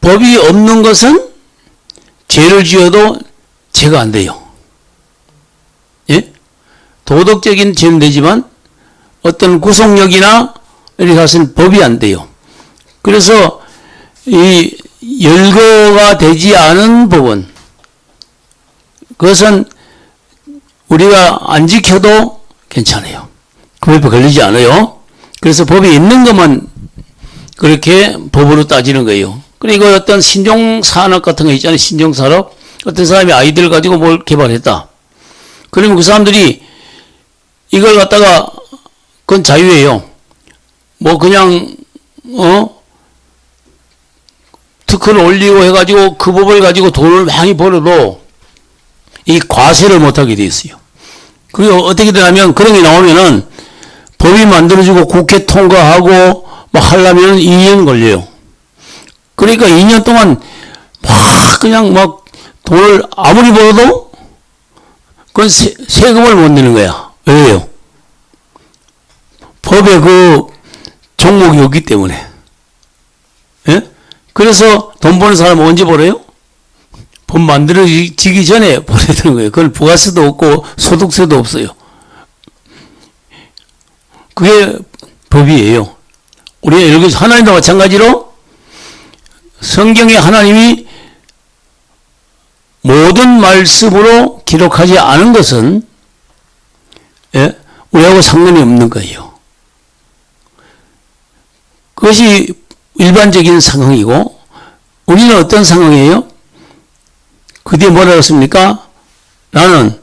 법이 없는 것은 죄를 지어도 죄가 안 돼요. 예? 도덕적인 죄는 되지만 어떤 구속력이나 이렇게 가서는 법이 안 돼요. 그래서 이 열거가 되지 않은 법은 그것은 우리가 안 지켜도 괜찮아요. 그 법에 걸리지 않아요. 그래서 법이 있는 것만 그렇게 법으로 따지는 거예요. 그리고 어떤 신종산업 같은 거 있잖아요. 신종산업. 어떤 사람이 아이디어를 가지고 뭘 개발했다. 그러면 그 사람들이 이걸 갖다가 그건 자유예요. 뭐 그냥 특허를 올리고 해가지고 그 법을 가지고 돈을 많이 벌어도 이 과세를 못하게 돼 있어요. 그게 어떻게 되냐면 그런 게 나오면은 법이 만들어지고 국회 통과하고 뭐 하려면 2년 걸려요. 그러니까 2년 동안 막 그냥 막 돈을 아무리 벌어도 그건 세금을 못 내는 거야. 왜요? 법에 그 종목이 없기 때문에. 예? 그래서 돈 버는 사람은 언제 벌어요? 법 만들어지기 전에 벌어야 되는 거예요. 그건 부가세도 없고 소득세도 없어요. 그게 법이에요. 우리가 여기서 하나님과 마찬가지로 성경에 하나님이 모든 말씀으로 기록하지 않은 것은 예? 우리하고 상관이 없는 거예요. 그것이 일반적인 상황이고 우리는 어떤 상황이에요? 그 뒤에 뭐라고 했습니까? 나는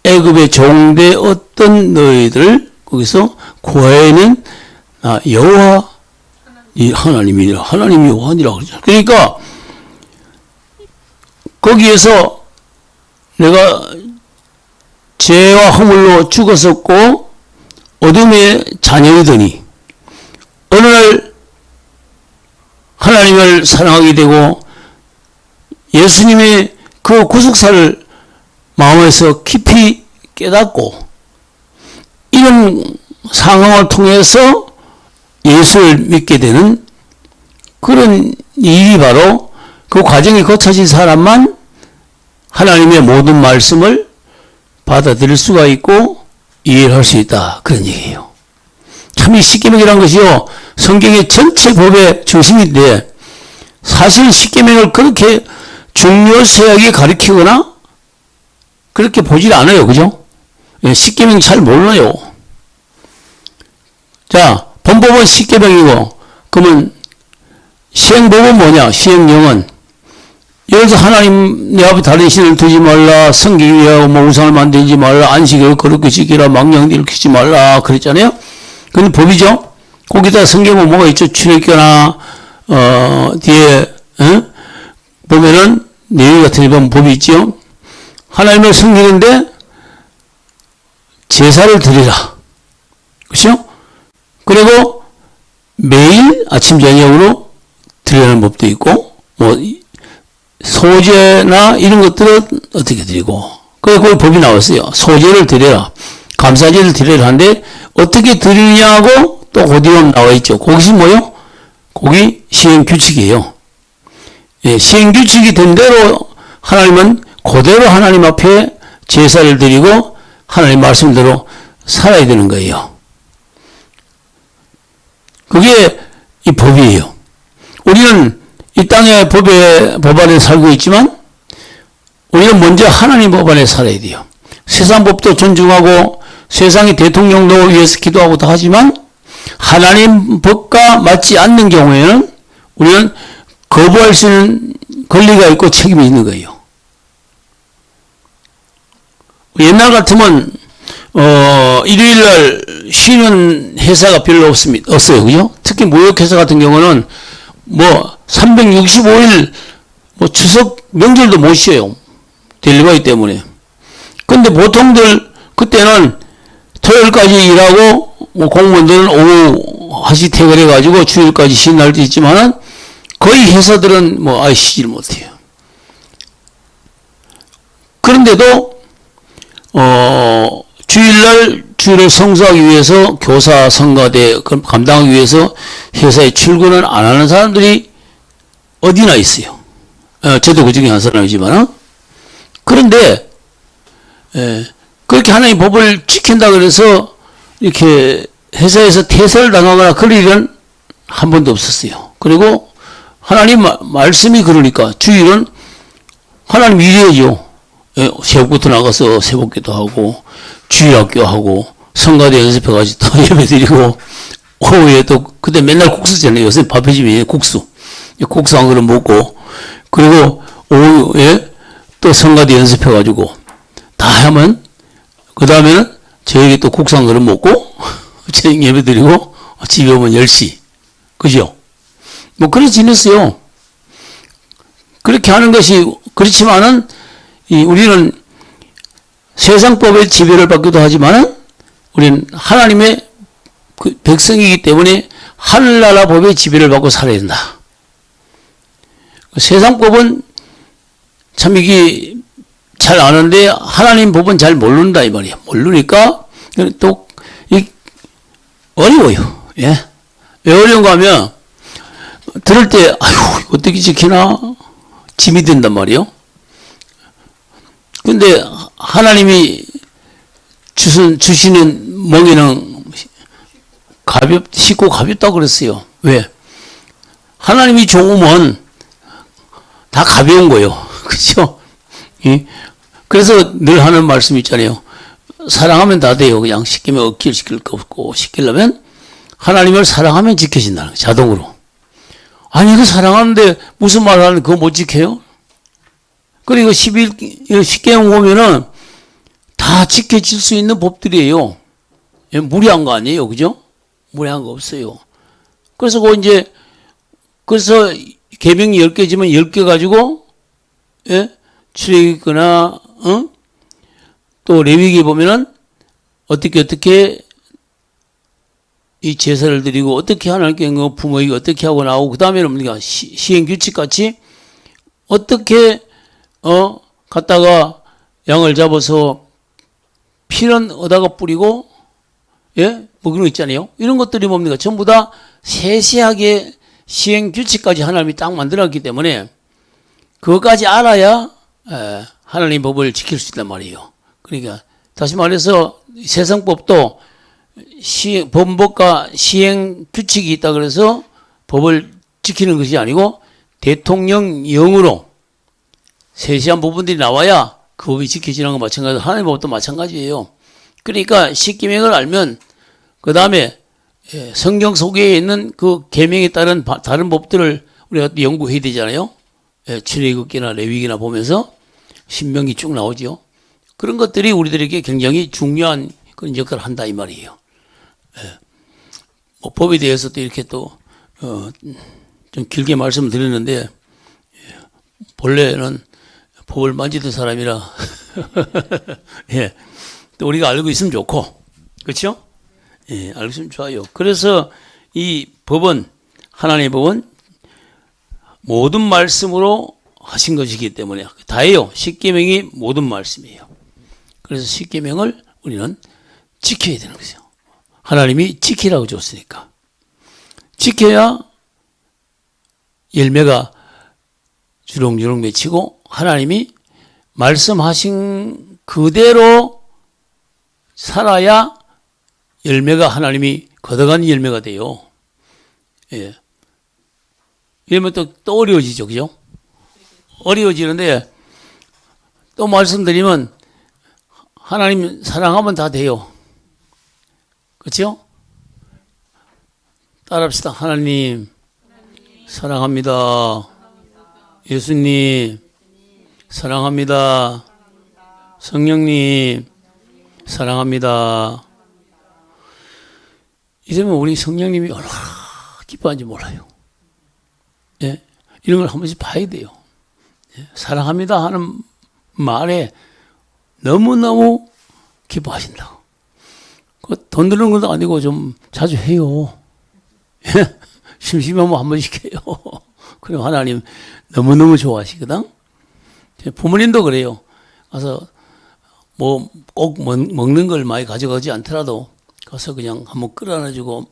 애굽의 종되었던 너희들 거기서 구하에는 여호와 하나님이라 하나님이 여호와니라 그러죠. 그러니까 거기에서 내가 죄와 허물로 죽었었고 어둠의 자녀이더니 어느 날 하나님을 사랑하게 되고 예수님의 그 구속사를 마음에서 깊이 깨닫고 이런 상황을 통해서 예수를 믿게 되는 그런 일이 바로 그 과정이 거쳐진 사람만 하나님의 모든 말씀을 받아들일 수가 있고 이해를 할 수 있다. 그런 얘기예요. 참 이 십계명이라는 것이요. 성경의 전체 법의 중심인데 사실 십계명을 그렇게 중요세하게 가르치거나 그렇게 보질 않아요. 그죠? 십계명 잘 몰라요. 자, 본법은 십계명이고 그러면 시행법은 뭐냐? 시행령은 여기서 하나님 내 앞에 다른 신을 두지 말라, 섬기기 위하여 뭐 우상을 만들지 말라, 안식을 거룩히 지키라, 망령들 일으키지 말라 그랬잖아요. 그건 법이죠. 거기다 성경은 뭐가 있죠? 출애굽기나 뒤에 보면은 레위기 같은 데 보면 법이 있죠. 하나님을 섬기는데 제사를 드리라. 그렇죠? 그리고 매일 아침 저녁으로 드리라는 법도 있고 뭐 소제나 이런 것들은 어떻게 드리고 그래 거기 법이 나왔어요. 소제를 드려라. 감사제를 드려라 하는데 어떻게 드리냐고 또 그 뒤에 나와 있죠. 거기서 뭐요? 거기 시행규칙이에요. 예, 시행규칙이 된 대로 하나님은 그대로 하나님 앞에 제사를 드리고 하나님 말씀대로 살아야 되는 거예요. 그게 이 법이에요. 우리는 이 땅의 법 안에 살고 있지만 우리는 먼저 하나님 법 안에 살아야 돼요. 세상 법도 존중하고 세상의 대통령도 위해서 기도하고 다 하지만 하나님 법과 맞지 않는 경우에는 우리는 거부할 수 있는 권리가 있고 책임이 있는 거예요. 옛날 같으면 일요일날 쉬는 회사가 별로 없어요. 그죠? 특히 무역회사 같은 경우는 뭐 365일 뭐 추석 명절도 못 쉬어요. 딜리버리 때문에. 근데 보통들 그때는 토요일까지 일하고 뭐 공무원들은 오후 하시 퇴근해가지고 주일까지 쉬는 날도 있지만은 거의 회사들은 뭐 아예 쉬질 못해요. 그런데도 주일을 성수하기 위해서 교사, 성가대 감당하기 위해서 회사에 출근을 안 하는 사람들이 어디나 있어요. 저도 그 중에 한 사람이지만. 그런데, 그렇게 하나님 법을 지킨다 그래서 이렇게 회사에서 퇴사를 당하거나 그럴 일은 한 번도 없었어요. 그리고 하나님 말씀이 그러니까 주일은 하나님 일이에요. 새벽부터 나가서 새벽기도 하고 주일학교 하고 성가대 연습해가지고 또 예배드리고 오후에 또 그때 맨날 국수잖아요. 요새 밥해주면 국수 한 그릇 먹고 그리고 오후에 또 성가대 연습해가지고 다 하면 그 다음에는 저녁에 또 국수 한 그릇 먹고 저녁 예배드리고 집에 오면 10시 그죠? 뭐 그렇게 지냈어요. 그렇게 하는 것이 그렇지만은 우리는 세상법의 지배를 받기도 하지만은 우리는 하나님의 그 백성이기 때문에 하늘나라 법의 지배를 받고 살아야 된다. 세상법은 참 이게 잘 아는데 하나님 법은 잘 모른다 이 말이야. 모르니까 또 어려워요. 예. 왜 어려운가 하면 들을 때 아휴 어떻게 지키나 짐이 된단 말이요. 근데 하나님이 주시는 멍에는 쉽고 가볍다고 그랬어요. 왜? 하나님이 좋으면 다 가벼운 거예요. 그렇죠? 예? 그래서 늘 하는 말씀 있잖아요. 사랑하면 다 돼요. 그냥 시키면 억지를 시킬 거 없고 시키려면 하나님을 사랑하면 지켜진다는 거예요. 자동으로. 아니 이거 사랑하는데 무슨 말을 하는데 그거 못 지켜요? 그리고 10계명 보면은 다 지켜질 수 있는 법들이에요. 무리한 거 아니에요. 그죠? 무리한 거 없어요. 그래서 그래서 계명이 10개지만 10개 가지고, 출애굽기나, 또 레위기 보면은 어떻게 이 제사를 드리고 어떻게 하나님께 부모에게 어떻게 하고 나오고 그 다음에는 뭡니까? 시행규칙 같이 어떻게 갔다가 양을 잡아서 피는 어디다가 뿌리고 뭐 그런 거 있잖아요. 이런 것들이 뭡니까? 전부 다 세세하게 시행규칙까지 하나님이 딱 만들었기 때문에 그것까지 알아야 하나님 법을 지킬 수 있단 말이에요. 그러니까 다시 말해서 세상법도 범법과 시행규칙이 있다 그래서 법을 지키는 것이 아니고 대통령령으로 세세한 부분들이 나와야 그 법이 지켜지는 건 마찬가지로 하나님의 법도 마찬가지예요. 그러니까 십계명을 알면 그 다음에 성경 속에 있는 그 계명에 따른 다른 법들을 우리가 연구해야 되잖아요. 출애굽기나 레위기나 보면서 신명기 쭉 나오죠. 그런 것들이 우리들에게 굉장히 중요한 그런 역할을 한다 이 말이에요. 뭐 법에 대해서 또 이렇게 또 좀 길게 말씀드렸는데 본래는 법을 만지던 사람이라 또 우리가 알고 있으면 좋고 그렇죠? 알고 있으면 좋아요. 그래서 이 법은 하나님의 법은 모든 말씀으로 하신 것이기 때문에 다예요. 십계명이 모든 말씀이에요. 그래서 십계명을 우리는 지켜야 되는 거죠. 하나님이 지키라고 줬으니까. 지켜야 열매가 주렁주렁 맺히고 하나님이 말씀하신 그대로 살아야 열매가 하나님이 거둬간 열매가 돼요. 이러면 또 어려워지죠. 그죠? 어려워지는데 또 말씀드리면 하나님 사랑하면 다 돼요. 그렇죠? 따라합시다. 하나님 사랑합니다. 예수님 사랑합니다. 성령님 사랑합니다. 이러면 우리 성령님이 얼마나 기뻐하는지 몰라요. 이런 걸 한 번씩 봐야 돼요. 사랑합니다 하는 말에 너무너무 기뻐하신다고. 돈 드는 것도 아니고 좀 자주 해요. 심심하면 한 번씩 해요. 그럼 하나님 너무너무 좋아하시거든. 부모님도 그래요. 가서 뭐 꼭 먹는 걸 많이 가져가지 않더라도 가서 그냥 한번 끌어안아주고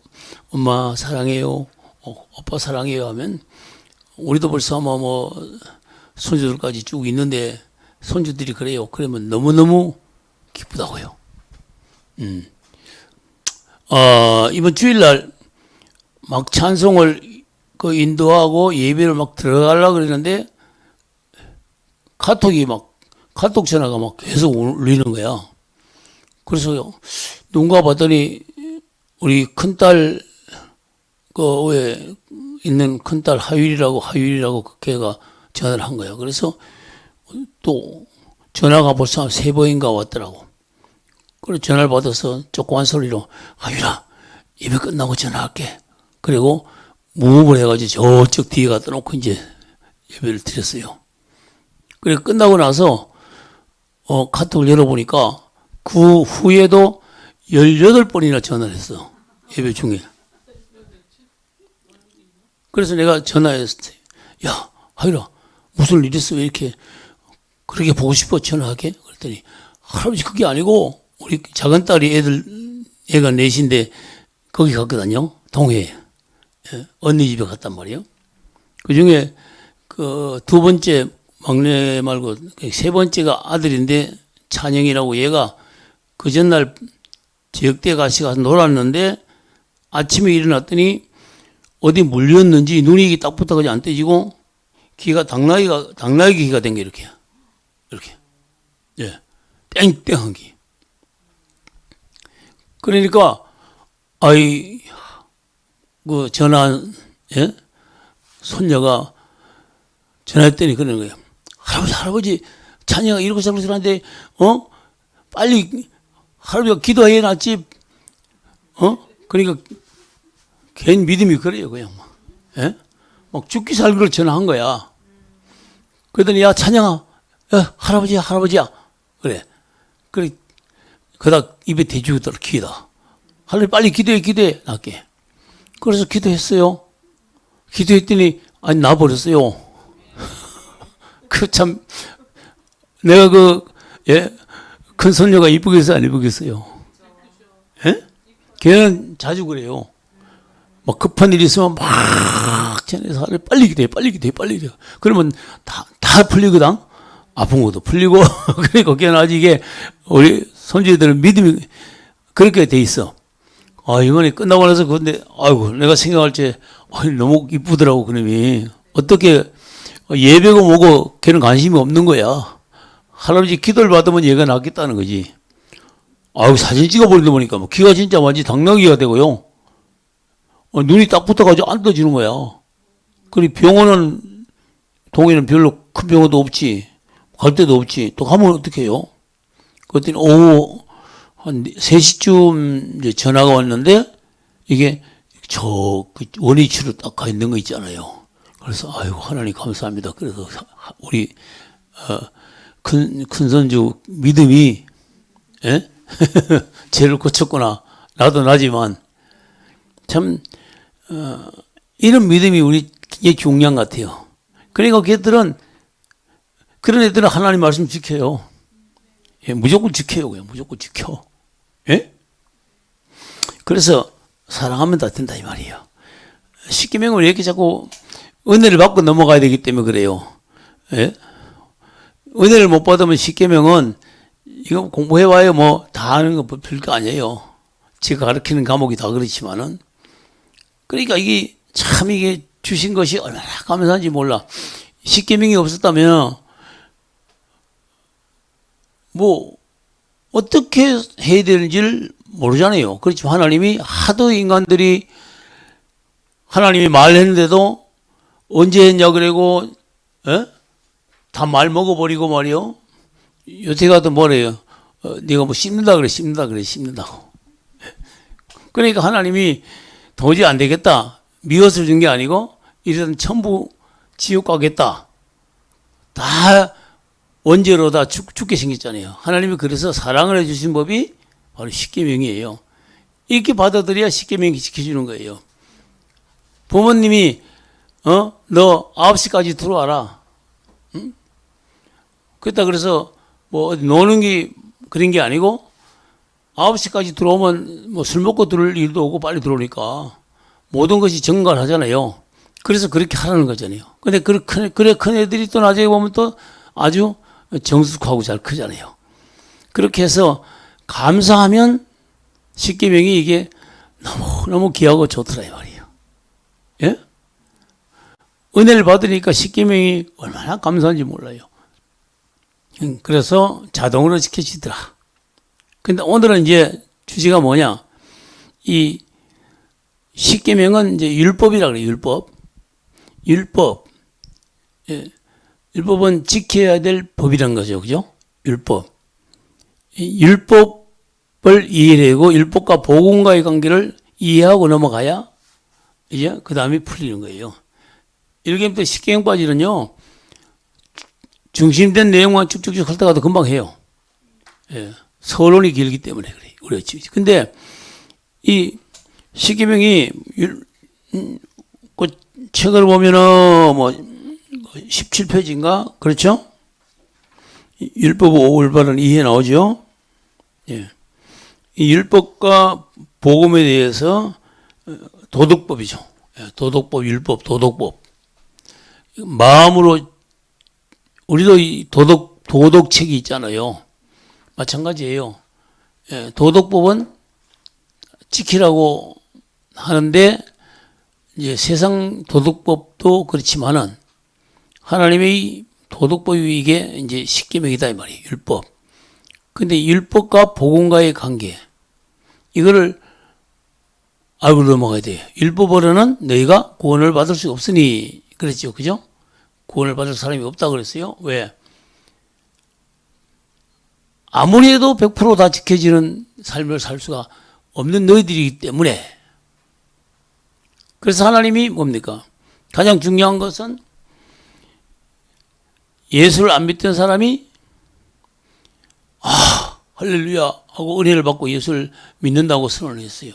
엄마 사랑해요, 오빠 사랑해요 하면 우리도 벌써 아마 손주들까지 쭉 있는데, 손주들이 그래요. 그러면 너무너무 기쁘다고요. 이번 주일날 막 찬송을 인도하고 예배를 막 들어가려고 그러는데, 카톡 전화가 막 계속 울리는 거야. 그래서 누군가 봤더니, 우리 큰딸, 왜 있는 큰딸 하율이라고 그 걔가 전화를 한 거야. 그래서 또 전화가 벌써 한 3번인가 왔더라고. 그래서 전화를 받아서 조그만 소리로, 하율아, 예배 끝나고 전화할게. 그리고 무음을 해가지고 저쪽 뒤에 갖다 놓고 이제 예배를 드렸어요. 그래 끝나고 나서 카톡을 열어보니까 그 후에도 18번이나 전화를 했어. 예배 중에. 그래서 내가 전화했을 때, 야, 하율아, 무슨 일 있어? 왜 이렇게 그렇게 보고 싶어 전화하게? 그랬더니, 할아버지 그게 아니고 우리 작은 딸이 애가 넷인데 거기 갔거든요. 동해에. 언니 집에 갔단 말이에요. 그 중에 그 2번째 막내 말고 3번째가 아들인데 찬영이라고 얘가 그 전날 지역대 같이 가서 놀았는데 아침에 일어났더니 어디 물렸는지 눈이 딱 붙어가지고 안 떼지고 귀가 당나귀 귀가 된 게 이렇게. 예. 땡땡한 귀. 그러니까 그 전화한 손녀가 전화했더니 그러는 거예요. 할아버지 찬이가 이러고 저러고 하는데 빨리 할아버지가 기도해 놨지. 그러니까 괜히 믿음이 그래요 그냥 막 죽기 살기를 전화한 거야. 그러더니 야 찬영아, 야 할아버지야 그래 그다 입에 대주더라 기다. 할아버지 빨리 기도해 낫게. 그래서 기도했어요. 기도했더니 나 버렸어요. 그 참 내가 큰 손녀가 이쁘겠어요 안 이쁘겠어요? 걔는 자주 그래요. 막 급한 일이 있으면 막 전해서 빨리 기도해. 그러면 다 풀리거든. 아픈 것도 풀리고. 그러니까 걔는 아직 이게 우리 손주들은 믿음이 그렇게 돼 있어. 이번에 끝나고 나서 근데 내가 생각할 때 너무 이쁘더라고 그놈이. 어떻게 예배고 뭐고 걔는 관심이 없는 거야. 할아버지 기도를 받으면 얘가 낫겠다는 거지. 사진 찍어버리다 보니까 귀가 진짜 완전히 당나귀가 되고요. 눈이 딱 붙어가지고 안 떠지는 거야. 그리고 병원은 동해는 별로 큰 병원도 없지. 갈 데도 없지. 또 가면 어떻게 해요? 그랬더니 오후 한 3시쯤 이제 전화가 왔는데 이게 그 원위치로 딱 가 있는 거 있잖아요. 그래서 하나님 감사합니다. 그래서 우리 큰 손주 믿음이 죄를 고쳤구나. 나도 나지만 참 이런 믿음이 우리 굉장히 중요한 것 같아요. 그러니까 그런 애들은 하나님 말씀 지켜요. 무조건 지켜요. 그냥 무조건 지켜. 그래서 사랑하면 다 된다 이 말이에요. 십계명을 이렇게 자꾸 은혜를 받고 넘어가야 되기 때문에 그래요. 은혜를 못 받으면 십계명은 이거 공부해봐야 다 하는 거 별거 아니에요. 제가 가르치는 과목이 다 그렇지만은. 그러니까 이게 주신 것이 얼마나 감사한지 몰라. 십계명이 없었다면 어떻게 해야 되는지를 모르잖아요. 그렇지만 하나님이 하도 인간들이 하나님이 말했는데도 언제 했냐 그러고 다 말 먹어버리고 말이요. 요새 가도 뭐래요. 네가 씹는다 그래 씹는다고. 그러니까 하나님이 도저히 안 되겠다. 미워서 준 게 아니고 이런 전부 지옥 가겠다. 다 원죄로 다 죽게 생겼잖아요. 하나님이 그래서 사랑을 해주신 법이 바로 십계명이에요. 이렇게 받아들여야 십계명이 지켜주는 거예요. 부모님이 너 9시까지 들어와라. 응? 그래서 어디 노는 게 그런 게 아니고 9시까지 들어오면 술 먹고 들어올 일도 없고 빨리 들어오니까 모든 것이 정갈하잖아요. 그래서 그렇게 하라는 거잖아요. 근데 그래 큰 애들이 또 나중에 보면 또 아주 정숙하고 잘 크잖아요. 그렇게 해서 감사하면 십계명이 이게 너무 귀하고 좋더라 이 말이에요. 예? 은혜를 받으니까 십계명이 얼마나 감사한지 몰라요. 그래서 자동으로 지켜지더라. 근데 오늘은 이제 주제가 뭐냐? 이 십계명은 이제 율법이라 그래요. 율법. 예. 율법은 지켜야 될 법이란 거죠. 그죠? 율법. 율법을 이해하고 율법과 복음과의 관계를 이해하고 넘어가야 이제 그 다음에 풀리는 거예요. 이렇게 하면 또 십계명 빠지는요, 중심된 내용만 쭉쭉쭉 훑어가도 금방 해요. 예. 서론이 길기 때문에 그래요. 그렇지. 근데 이 십계명이 그 책을 보면은 뭐 17페이지인가 그렇죠? 율법 올바른 이해 나오죠. 예. 이 율법과 복음에 대해서 도덕법이죠. 예. 도덕법, 율법, 도덕법. 마음으로 우리도 이 도덕책이 있잖아요. 마찬가지예요. 예. 도덕법은 지키라고 하는데 이제 세상 도덕법도 그렇지만은 하나님의 도덕법이 이게 이제 십계명이다 이 말이에요. 율법. 근데 율법과 복음과의 관계 이거를 알고 넘어가야 돼요. 율법으로는 너희가 구원을 받을 수 없으니 그랬죠. 그죠? 구원을 받을 사람이 없다 그랬어요. 왜? 아무리 해도 100%다 지켜지는 삶을 살 수가 없는 너희들이기 때문에. 그래서 하나님이 뭡니까? 가장 중요한 것은 예수를 안 믿던 사람이 할렐루야 하고 은혜를 받고 예수를 믿는다고 선언했어요.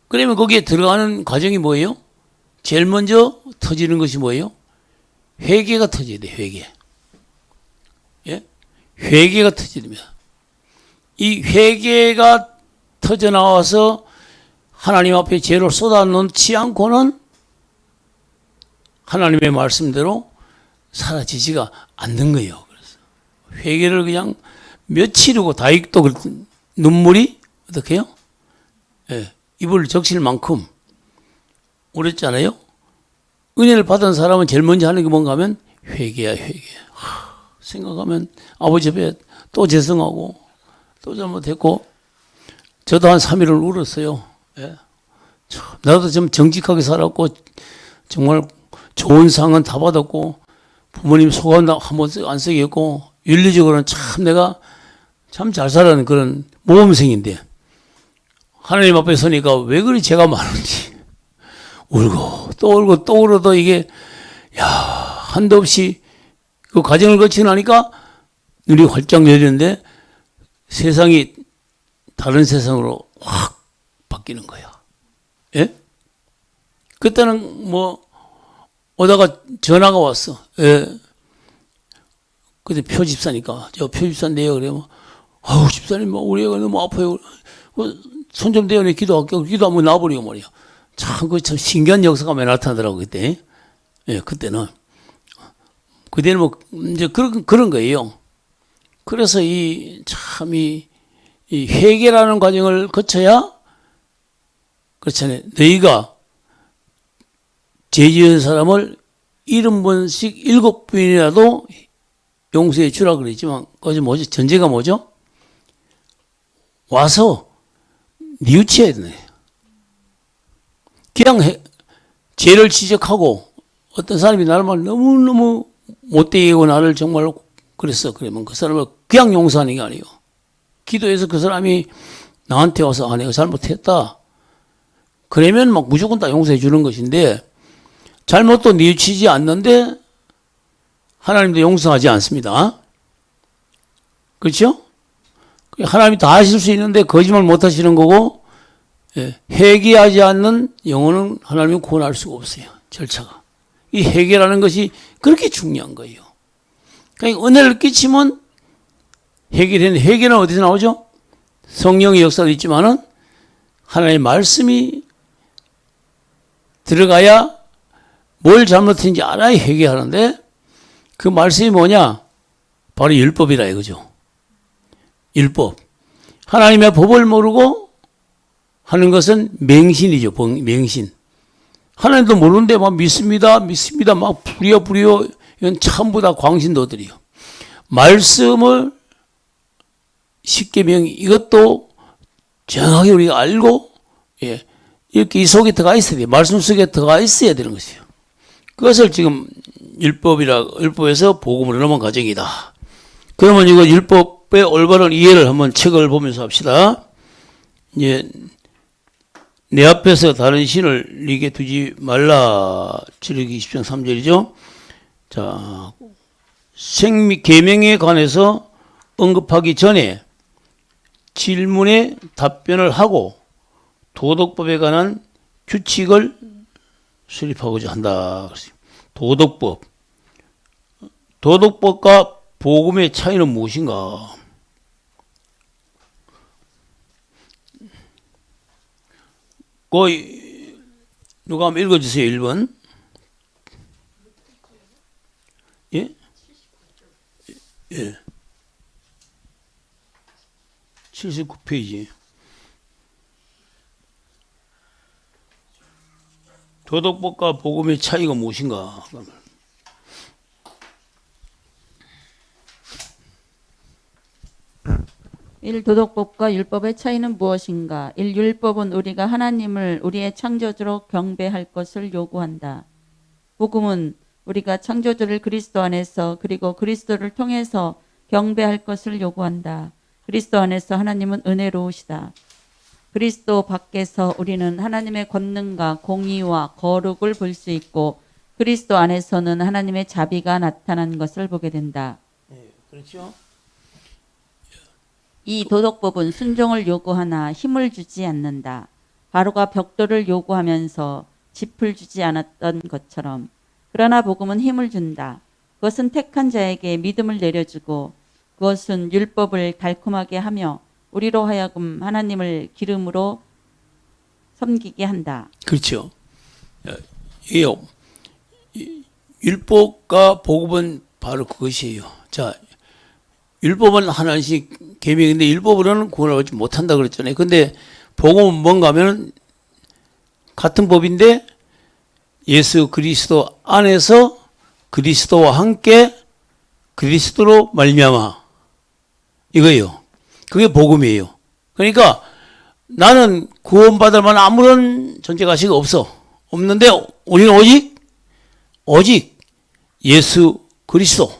그러면 거기에 들어가는 과정이 뭐예요? 제일 먼저 터지는 것이 뭐예요? 회개가 터져야 돼요. 회개. 예? 회개가 터져야 됩니다. 이 회개가 터져 나와서 하나님 앞에 죄를 쏟아놓지 않고는 하나님의 말씀대로 사라지지가 않는 거예요. 그래서 회개를 그냥 며칠이고 다익도 눈물이 어떻게 해요? 예, 입을 적실 만큼 오랬잖아요. 은혜를 받은 사람은 제일 먼저 하는 게 뭔가 하면 회개야 회개. 생각하면 아버지 앞에 또 죄송하고 또 잘못했고 저도 한 3일을 울었어요. 예. 나도 좀 정직하게 살았고 정말 좋은 상은 다 받았고 부모님 소감 한번 안 쓰게 했고 윤리적으로는 참 내가 참 잘 살아는 그런 모범생인데 하나님 앞에 서니까 왜 그리 죄가 많은지 울고 또 울어도 이게 한도 없이 그 과정을 거치고 나니까 눈이 활짝 열리는데 세상이 다른 세상으로 확 바뀌는 거야. 예? 그때는 뭐 오다가 전화가 왔어. 예. 그때 표 집사니까 저 표 집사인데요. 그래요. 아우 집사님 뭐 우리 애가 너무 아파요. 손 좀 대요. 기도할게요. 기도하면 나와버리고 말이야. 참 그 참 신기한 역사가 많이 나타나더라고 그때. 예, 그때는 뭐 이제 그런 거예요. 그래서 이 회개라는 과정을 거쳐야 그렇잖아요. 너희가 죄 지은 사람을 70번씩 7번이라도 용서해 주라 그랬지만 그것이 뭐죠? 전제가 뭐죠? 와서 뉘우쳐야 되네. 그냥 죄를 지적하고 어떤 사람이 나를 너무너무 못되게 하고 나를 정말 그랬어. 그러면 그 사람을 그냥 용서하는 게 아니에요. 기도해서 그 사람이 나한테 와서 내가 잘못했다. 그러면 막 무조건 다 용서해 주는 것인데 잘못도 뉘우치지 않는데 하나님도 용서하지 않습니다. 그렇죠? 하나님이 다 하실 수 있는데 거짓말 못 하시는 거고 회개하지 않는 영혼은 하나님이 구원할 수가 없어요. 절차가. 이 회개라는 것이 그렇게 중요한 거예요. 그러니까 은혜를 끼치면 회개는 어디서 나오죠? 성령의 역사도 있지만은 하나님의 말씀이 들어가야 뭘 잘못했는지 알아야 회개하는데 그 말씀이 뭐냐? 바로 율법이라 이거죠. 율법. 하나님의 법을 모르고 하는 것은 맹신이죠. 맹신. 하나님도 모르는데 막 믿습니다. 막 부려. 이건 전부 다 광신도들이요. 말씀을 십계명 이것도 정확히 우리가 알고 이렇게 이 속에 들어가 있어야 돼요. 말씀 속에 들어가 있어야 되는 것이에요. 그것을 지금 율법에서 복음으로 넘어간 과정이다. 그러면 이거 율법의 올바른 이해를 한번 책을 보면서 합시다. 이제 내 앞에서 다른 신을 네게 두지 말라. 출애굽기 20장 3절이죠. 자, 계명에 관해서 언급하기 전에 질문에 답변을 하고 도덕법에 관한 규칙을 수립하고자 한다. 도덕법과 복음의 차이는 무엇인가? 누가 한번 읽어주세요. 1번. 예? 예. 79페이지. 도덕법과 복음의 차이가 무엇인가? 1. 도덕법과 율법의 차이는 무엇인가? 1. 율법은 우리가 하나님을 우리의 창조주로 경배할 것을 요구한다. 복음은 우리가 창조주를 그리스도 안에서 그리고 그리스도를 통해서 경배할 것을 요구한다. 그리스도 안에서 하나님은 은혜로우시다. 그리스도 밖에서 우리는 하나님의 권능과 공의와 거룩을 볼 수 있고 그리스도 안에서는 하나님의 자비가 나타난 것을 보게 된다. 네, 그렇죠. 이 도덕법은 순종을 요구하나 힘을 주지 않는다. 바로가 벽돌을 요구하면서 짚을 주지 않았던 것처럼. 그러나 복음은 힘을 준다. 그것은 택한 자에게 믿음을 내려주고 그것은 율법을 달콤하게 하며 우리로 하여금 하나님을 기름으로 섬기게 한다. 그렇죠. 율법과 복음은 바로 그것이에요. 자, 율법은 하나씩 계명인데 율법으로는 구원을 얻지 못한다 그랬잖아요. 근데 복음은 뭔가 하면 같은 법인데 예수 그리스도 안에서 그리스도와 함께 그리스도로 말미암아 이거예요. 그게 복음이에요. 그러니까 나는 구원받을 만한 아무런 존재 가치가 없는데 우리는 오직 예수 그리스도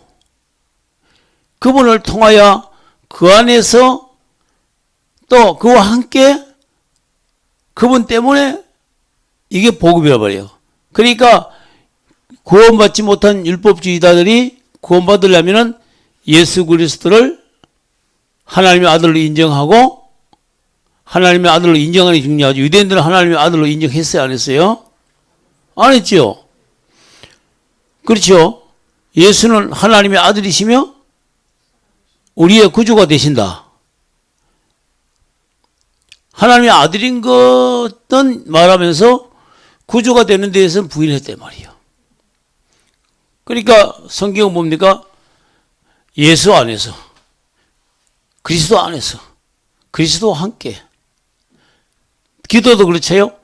그분을 통하여 그 안에서 또 그와 함께 그분 때문에 이게 복음이라 말이에요. 그러니까 구원받지 못한 율법주의자들이 구원받으려면은 예수 그리스도를 하나님의 아들로 인정하고 하나님의 아들로 인정하는 게 중요하죠. 유대인들은 하나님의 아들로 인정했어요? 안 했어요? 안 했죠. 그렇죠. 예수는 하나님의 아들이시며 우리의 구주가 되신다. 하나님의 아들인 것은 말하면서 구주가 되는 데에서는 부인했단 말이에요. 그러니까 성경은 뭡니까? 예수 안에서 그리스도 안에서 그리스도와 함께 기도도 그렇죠.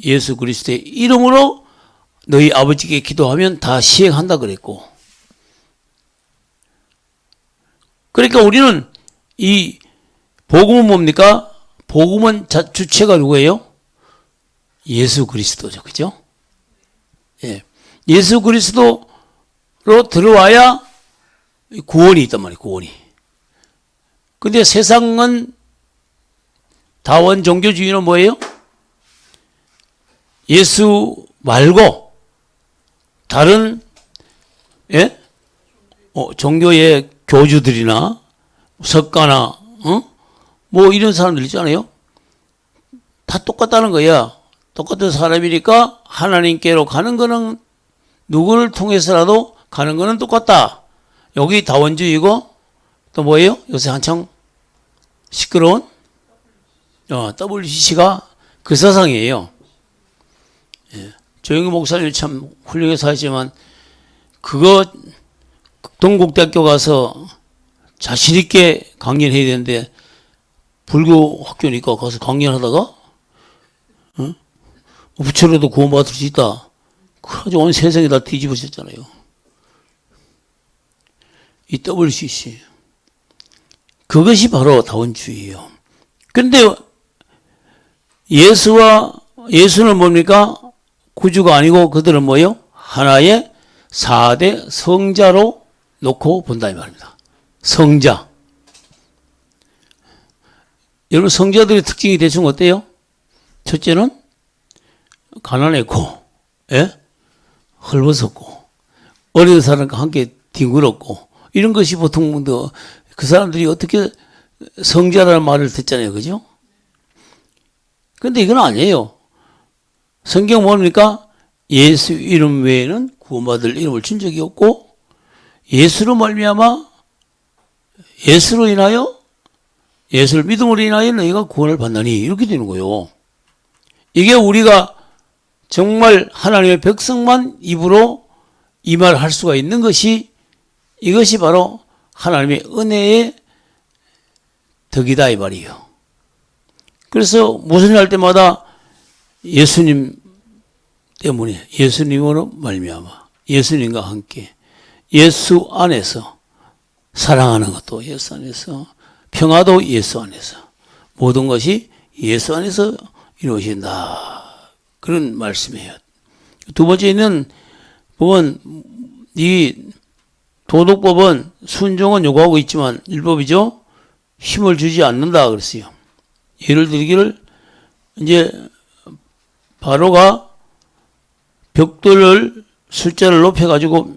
예수 그리스도의 이름으로 너희 아버지께 기도하면 다 시행한다 그랬고 그러니까 우리는 이 복음은 뭡니까? 복음은 주체가 누구예요? 예수 그리스도죠. 그죠? 예. 예수 그리스도로 들어와야 구원이 있단 말이에요. 구원이. 근데 세상은 다원 종교주의는 뭐예요? 예수 말고 다른 종교의 교주들이나 석가나 뭐 이런 사람들 있잖아요. 다 똑같다는 거야. 똑같은 사람이니까 하나님께로 가는 거는 누구를 통해서라도 가는 거는 똑같다. 여기 다원주의고 또 뭐예요? 요새 한창 시끄러운 WCC가 그 사상이에요. 조영기 목사님이 참 훌륭해서 하지만 그거 동국대학교 가서 자신 있게 강연해야 되는데 불교 학교니까 가서 강연하다가 부처로도 구원받을 수 있다. 그래가지고 온 세상이 다 뒤집어졌잖아요. 이 WCC. 그것이 바로 다원주의예요. 근데 예수는 뭡니까? 구주가 아니고 그들은 뭐예요? 하나의 4대 성자로 놓고 본다 이 말입니다. 성자. 여러분 성자들의 특징이 대충 어때요? 첫째는 가난했고, 예? 헐벗었고, 어린 사람과 함께 뒹굴었고, 이런 것이 보통 그 사람들이 어떻게 성자라는 말을 듣잖아요. 그죠? 근데 이건 아니에요. 성경 뭡니까? 예수 이름 외에는 구원받을 이름을 준 적이 없고, 예수로 말미암아 예수로 인하여 예수를 믿음으로 인하여 너희가 구원을 받나니 이렇게 되는 거예요. 이게 우리가 정말 하나님의 백성만 입으로 이 말을 할 수가 있는 것이 이것이 바로 하나님의 은혜의 덕이다 이 말이에요. 그래서 무슨 일 할 때마다 예수님 때문에 예수님으로 말미암아 예수님과 함께 예수 안에서 사랑하는 것도 예수 안에서 평화도 예수 안에서 모든 것이 예수 안에서 이루어진다. 그런 말씀이에요. 두 번째는 보면 이 도덕법은 순종은 요구하고 있지만 율법이죠. 힘을 주지 않는다 그랬어요. 예를 들기를 이제 바로가 벽돌을 숫자를 높여가지고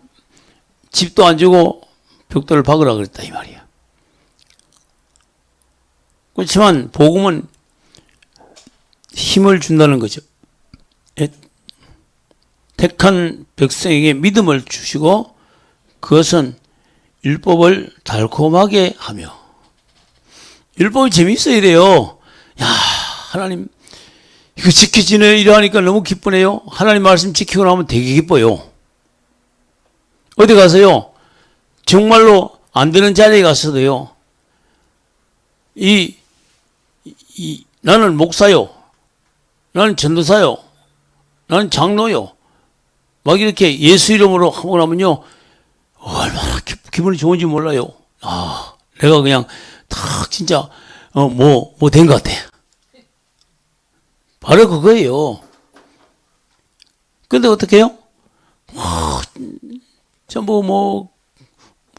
집도 안 주고 벽돌을 박으라 그랬다 이 말이야. 그렇지만 복음은 힘을 준다는 거죠. 택한 백성에게 믿음을 주시고 그것은 율법을 달콤하게 하며 율법이 재미있어야 돼요. 야 하나님 이거 지켜지네 이러하니까 너무 기쁘네요. 하나님 말씀 지키고 나면 되게 기뻐요. 어디 가서요 정말로 안 되는 자리에 가서도요 나는 목사요, 나는 전도사요, 나는 장로요 막 이렇게 예수 이름으로 하고 나면요 얼마나 기분이 좋은지 몰라요. 아 내가 그냥 딱 진짜 뭐 된 것 같아. 바로 그거예요. 근데 어떻게 해요? 전부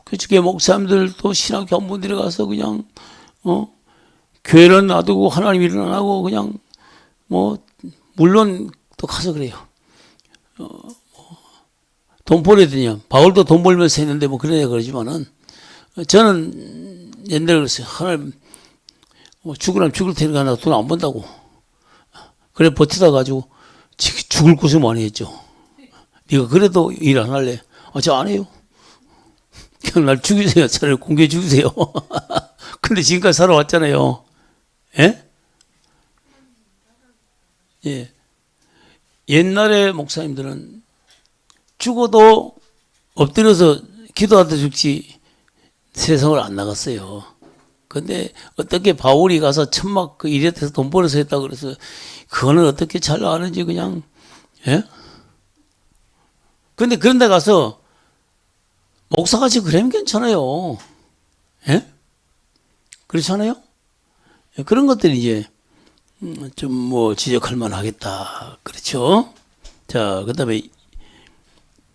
그쪽에 목사님들도 신학교원분들이 가서 그냥 교회는 놔두고 하나님 일은 안 하고 그냥 물론 또 가서 그래요. 돈 벌어야 되냐. 바울도 돈 벌면서 했는데 그래야 그러지만은 저는 옛날에 그랬어요. 하나님 죽으라면 죽을 테니까 나 돈 안 번다고. 그래 버티다 가지고 죽을 고생 많이 했죠. 네가 그래도 일 안 할래? 저 안 해요. 그냥 날 죽이세요. 차라리 공개 죽이세요. 근데 지금까지 살아왔잖아요. 예? 예. 옛날에 목사님들은 죽어도 엎드려서 기도하다 죽지 세상을 안 나갔어요. 근데 어떻게 바울이 가서 천막 그 일에 대해서 돈 벌어서 했다고 그래서 그거는 어떻게 잘 나가는지 그냥 예? 근데 그런 데 가서 목사같이 그러면 괜찮아요. 예? 그렇잖아요? 그런 것들이 이제 좀 지적할 만하겠다. 그렇죠? 자, 그 다음에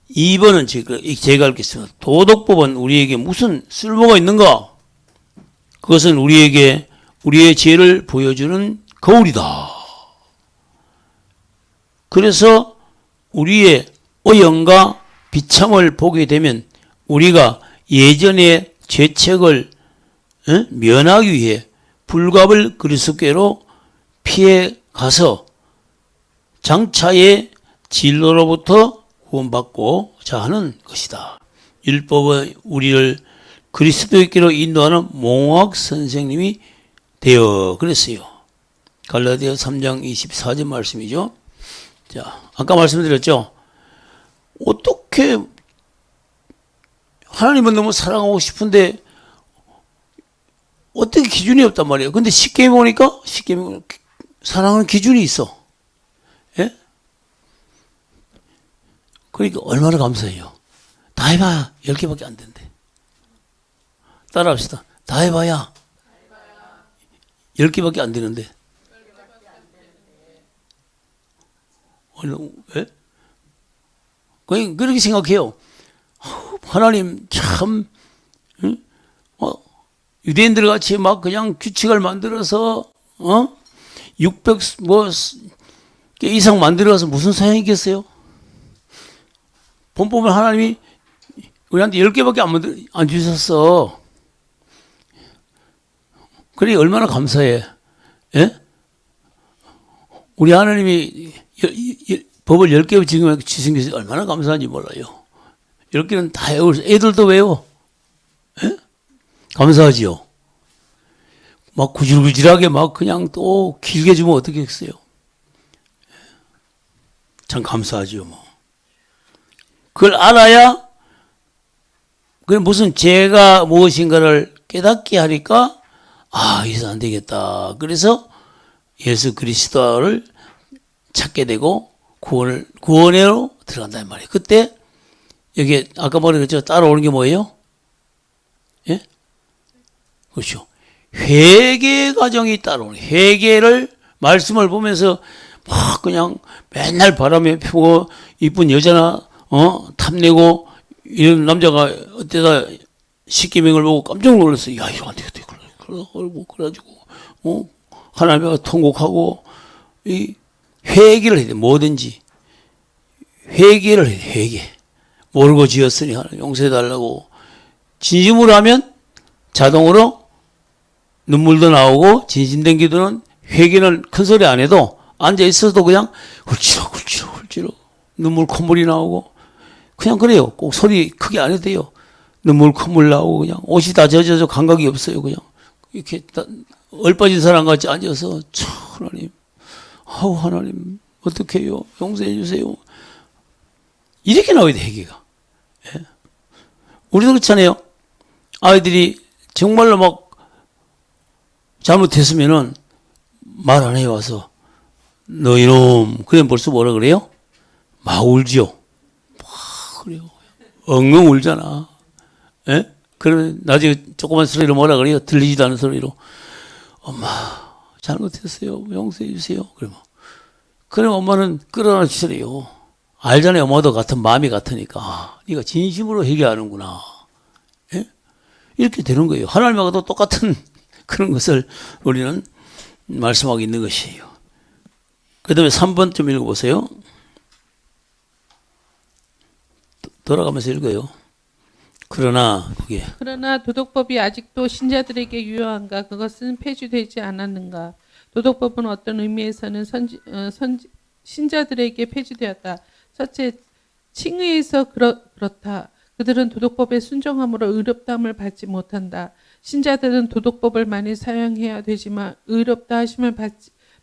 2번은 제가 읽겠습니다. 도덕법은 우리에게 무슨 쓸모가 있는가? 그것은 우리에게 우리의 죄를 보여주는 거울이다. 그래서 우리의 어영과 비참을 보게 되면 우리가 예전의 죄책을 면하기 위해 불갑을 그리스도께로 피해 가서 장차의 진로로부터 구원받고자 하는 것이다. 율법은 우리를 그리스도께로 인도하는 몽학 선생님이 되어 그랬어요. 갈라디아 3장 24절 말씀이죠. 자, 아까 말씀드렸죠. 어떻게 하나님은 너무 사랑하고 싶은데 어떻게 기준이 없단 말이에요. 근데 십계명 보니까 십계명 사랑은 기준이 있어. 예? 그러니까 얼마나 감사해요. 다 해봐야 10개밖에 안 된대. 따라합시다. 다 해봐야 10개밖에 안 되는데. 예? 그렇게 생각해요. 하나님 참 유대인들 같이 막 그냥 규칙을 만들어서 600개 이상 만들어서 무슨 소용이 있겠어요? 본법은 하나님이 우리한테 10개밖에 안 주셨어. 그래 얼마나 감사해. 예? 우리 하나님이 법을 10개 지금 주신 게 얼마나 감사한지 몰라요. 10개는 다 외우고 애들도 외워. 예? 감사하지요. 막 구질구질하게 막 그냥 또 길게 주면 어떻게 했어요? 참 감사하지요, 뭐. 그걸 알아야 그 무슨 죄가 무엇인가를 깨닫게 하니까 이래서 안 되겠다. 그래서 예수 그리스도를 찾게 되고 구원으로 들어간단 말이에요. 그때 여기 아까 말했죠. 따라오는 게 뭐예요? 예? 그렇죠. 회개 과정이 따라오는 회개를 말씀을 보면서 막 그냥 맨날 바람에 피고 이쁜 여자나 탐내고 이런 남자가 어때다 십계명을 보고 깜짝 놀랐어요. 야 이거 안 되겠다. 그래가지고 하나님과 통곡하고 이 회개를 해야 돼. 뭐든지 회개를 해야 돼. 회개. 모르고 지었으니 하나님 용서해달라고 진심으로 하면 자동으로 눈물도 나오고 진심된 기도는 회개는 큰 소리 안 해도 앉아 있어도 그냥 훌치러 눈물 콧물이 나오고 그냥 그래요. 꼭 소리 크게 안 해도 돼요. 눈물 콧물 나오고 그냥 옷이 다 젖어서 감각이 없어요. 그냥 이렇게 얼빠진 사람 같이 앉아서 하나님 하나님 어떻게 해요? 용서해 주세요. 이렇게 나와야 돼 회개가. 예. 우리도 그렇잖아요. 아이들이 정말로 막 잘못했으면은 말 안 해 와서 너 이놈 그래 벌써 뭐라 그래요? 막 울지요. 막 그래요. 엉엉 울잖아. 예? 그러면 나중에 조그만 소리로 뭐라 그래요? 들리지도 않은 소리로 엄마 잘못했어요. 용서해 주세요. 그러면 엄마는 끌어안아 주세요. 알잖아요. 엄마도 같은 마음이 같으니까. 네가 진심으로 회개하는구나. 예? 이렇게 되는 거예요. 하나님하고도 똑같은 그런 것을 우리는 말씀하고 있는 것이에요. 그 다음에 3번 좀 읽어보세요. 돌아가면서 읽어요. 그러나 도덕법이 아직도 신자들에게 유효한가? 그것은 폐지되지 않았는가? 도덕법은 어떤 의미에서는 신자들에게 폐지되었다. 첫째, 칭의에서 그렇다. 그들은 도덕법에 순종함으로 의롭다함을 받지 못한다. 신자들은 도덕법을 많이 사용해야 되지만 의롭다 하심을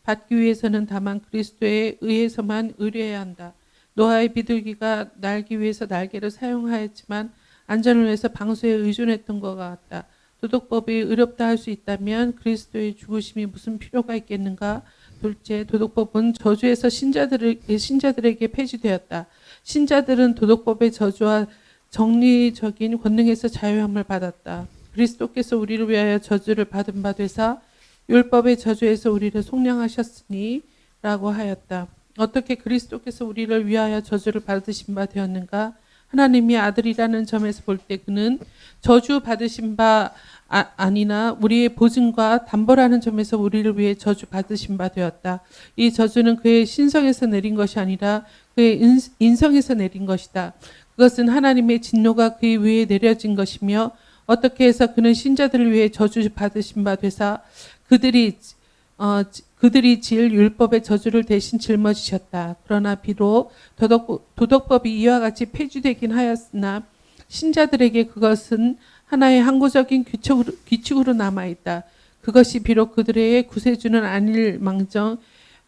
받기 위해서는 다만 그리스도에 의해서만 의뢰해야 한다. 노아의 비둘기가 날기 위해서 날개를 사용하였지만 안전을 위해서 방수에 의존했던 것 같다. 도덕법이 의롭다 할 수 있다면 그리스도의 죽으심이 무슨 필요가 있겠는가? 둘째, 도덕법은 저주에서 신자들에게 폐지되었다. 신자들은 도덕법의 저주와 정리적인 권능에서 자유함을 받았다. 그리스도께서 우리를 위하여 저주를 받은 바 되사 율법의 저주에서 우리를 속량하셨으니 라고 하였다. 어떻게 그리스도께서 우리를 위하여 저주를 받으신 바 되었는가? 하나님이 아들이라는 점에서 볼 때 그는 저주 받으신 바 아니나 우리의 보증과 담보라는 점에서 우리를 위해 저주 받으신 바 되었다. 이 저주는 그의 신성에서 내린 것이 아니라 그의 인성에서 내린 것이다. 그것은 하나님의 진노가 그의 위에 내려진 것이며 어떻게 해서 그는 신자들을 위해 저주 받으신 바 되사 그들이 지을 율법의 저주를 대신 짊어지셨다. 그러나 비록 도덕법이 이와 같이 폐지되긴 하였으나 신자들에게 그것은 하나의 항구적인 규칙으로 남아있다. 그것이 비록 그들의 구세주는 아닐 망정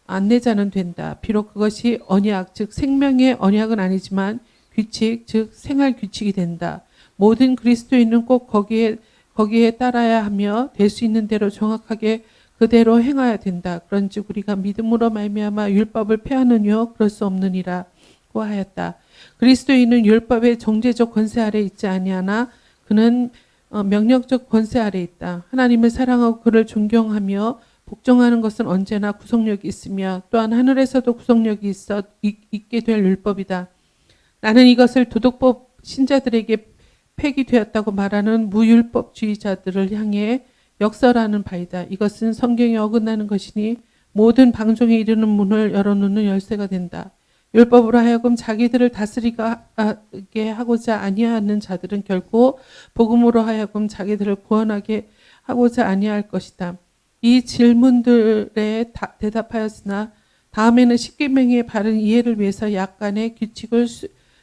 안내자는 된다. 비록 그것이 언약, 즉 생명의 언약은 아니지만 규칙, 즉 생활 규칙이 된다. 모든 그리스도인은 꼭 거기에 따라야 하며 될 수 있는 대로 정확하게 그대로 행해야 된다. 그런즉 우리가 믿음으로 말미암아 율법을 폐하느뇨 그럴 수 없느니라고 하였다. 그리스도인은 율법의 정죄적 권세 아래 있지 아니하나 그는 명령적 권세 아래 있다. 하나님을 사랑하고 그를 존경하며 복종하는 것은 언제나 구속력이 있으며 또한 하늘에서도 구속력이 있게 될 율법이다. 나는 이것을 도덕법 신자들에게 폐기되었다고 말하는 무율법주의자들을 향해 역설하는 바이다. 이것은 성경에 어긋나는 것이니 모든 방종에 이르는 문을 열어놓는 열쇠가 된다. 율법으로 하여금 자기들을 다스리게 하고자 아니하는 자들은 결코 복음으로 하여금 자기들을 구원하게 하고자 아니할 것이다. 이 질문들에 대답하였으나 다음에는 십계명의 바른 이해를 위해서 약간의 규칙을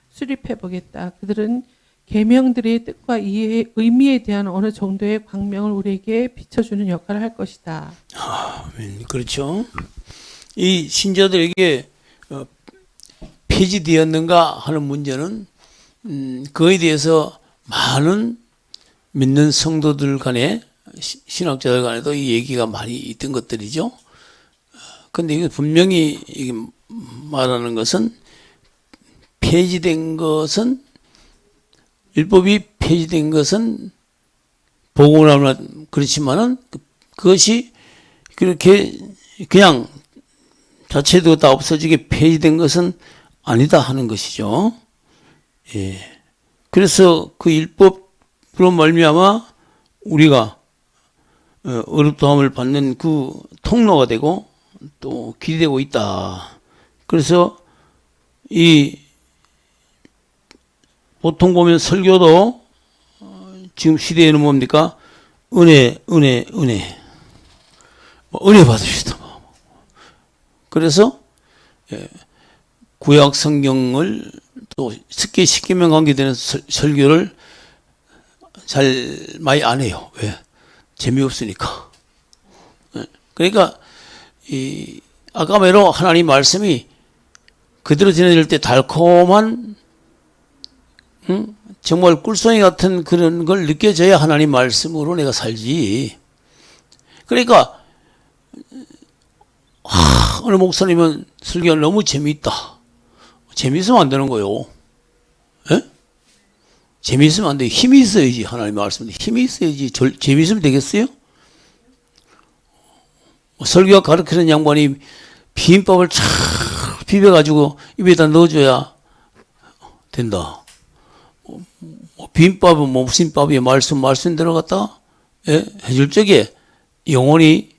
수립해 보겠다. 그들은 계명들의 뜻과 이해의 의미에 대한 어느 정도의 광명을 우리에게 비춰주는 역할을 할 것이다. 아멘. 그렇죠. 이 신자들에게 폐지되었는가 하는 문제는 그에 대해서 많은 믿는 성도들 간에 신학자들 간에도 이 얘기가 많이 있던 것들이죠. 근데 이게 분명히 이게 말하는 것은 폐지된 것은 율법이 폐지된 것은 보고 나면 그렇지만은 그것이 그렇게 그냥 자체도 다 없어지게 폐지된 것은 아니다 하는 것이죠. 예. 그래서 그 율법으로 말미암아 우리가 어렵다함을 받는 그 통로가 되고 또 길이 되고 있다. 그래서 이 보통 보면 설교도 지금 시대에는 뭡니까? 은혜 받으시다. 그래서 구약 성경을 또 쉽게 십계명 관계되는 설교를 잘 많이 안 해요. 왜? 재미없으니까. 그러니까 이 아까매로 하나님 말씀이 그대로 전해질 때 달콤한 정말 꿀송이 같은 그런 걸 느껴져야 하나님 말씀으로 내가 살지. 그러니까 어느 목사님은 설교가 너무 재미있다. 재미있으면 안 되는 거예요. 예? 재미있으면 안 돼. 힘이 있어야지. 하나님 말씀인데 힘이 있어야지. 재미있으면 되겠어요? 설교가 가르치는 양반이 비빔밥을 쫙 비벼가지고 입에다 넣어줘야 된다. 비빔밥은 무슨 밥이야? 말씀대로 갖다가 해줄 적에 영혼이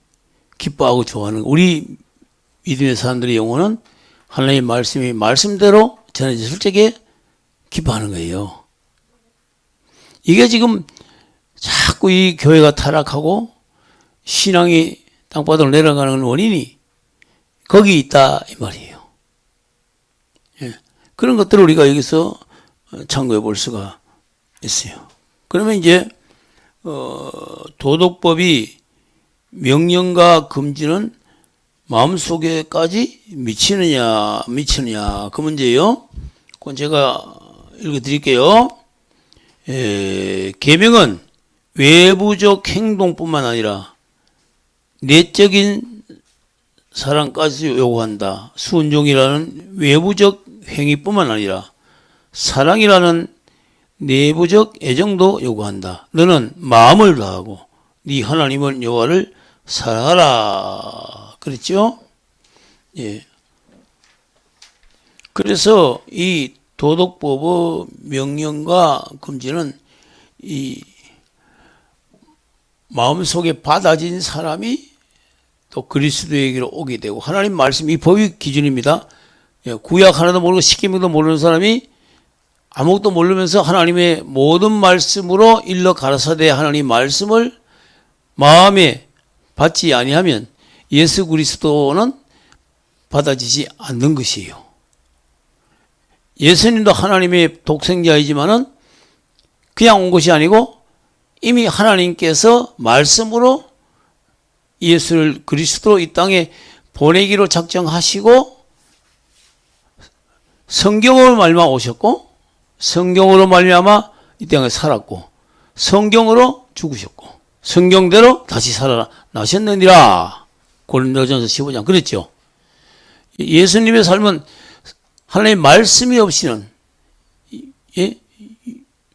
기뻐하고 좋아하는 거. 우리 믿음의 사람들의 영혼은 하나님의 말씀이 말씀대로 전해졌을 적에 기뻐하는 거예요. 이게 지금 자꾸 이 교회가 타락하고 신앙이 땅바닥으로 내려가는 원인이 거기 있다 이 말이에요. 예. 그런 것들을 우리가 여기서 참고해 볼 수가 있어요. 그러면 이제 도덕법이 명령과 금지는 마음속에까지 미치느냐 그 문제예요. 그건 제가 읽어드릴게요. 계명은 외부적 행동뿐만 아니라 내적인 사랑까지 요구한다. 순종이라는 외부적 행위뿐만 아니라 사랑이라는 내부적 애정도 요구한다. 너는 마음을 다하고 네 하나님을 여호와를 사랑하라. 그랬죠? 예. 그래서 이 도덕법의 명령과 금지는 이 마음속에 받아진 사람이 또 그리스도에게로 오게 되고 하나님 말씀 이 법이 기준입니다. 예, 구약 하나도 모르고 십계명도 모르는 사람이 아무것도 모르면서 하나님의 모든 말씀으로 일러 가라사대 하나님 말씀을 마음에 받지 아니하면 예수 그리스도는 받아지지 않는 것이에요. 예수님도 하나님의 독생자이지만은 그냥 온 것이 아니고 이미 하나님께서 말씀으로 예수를 그리스도로 이 땅에 보내기로 작정하시고 성경으로 말미암아 오셨고 성경으로 말미암아 이 땅에 살았고 성경으로 죽으셨고 성경대로 다시 살아나셨느니라. 고린도전서 15장 그랬죠. 예수님의 삶은 하나님의 말씀이 없이는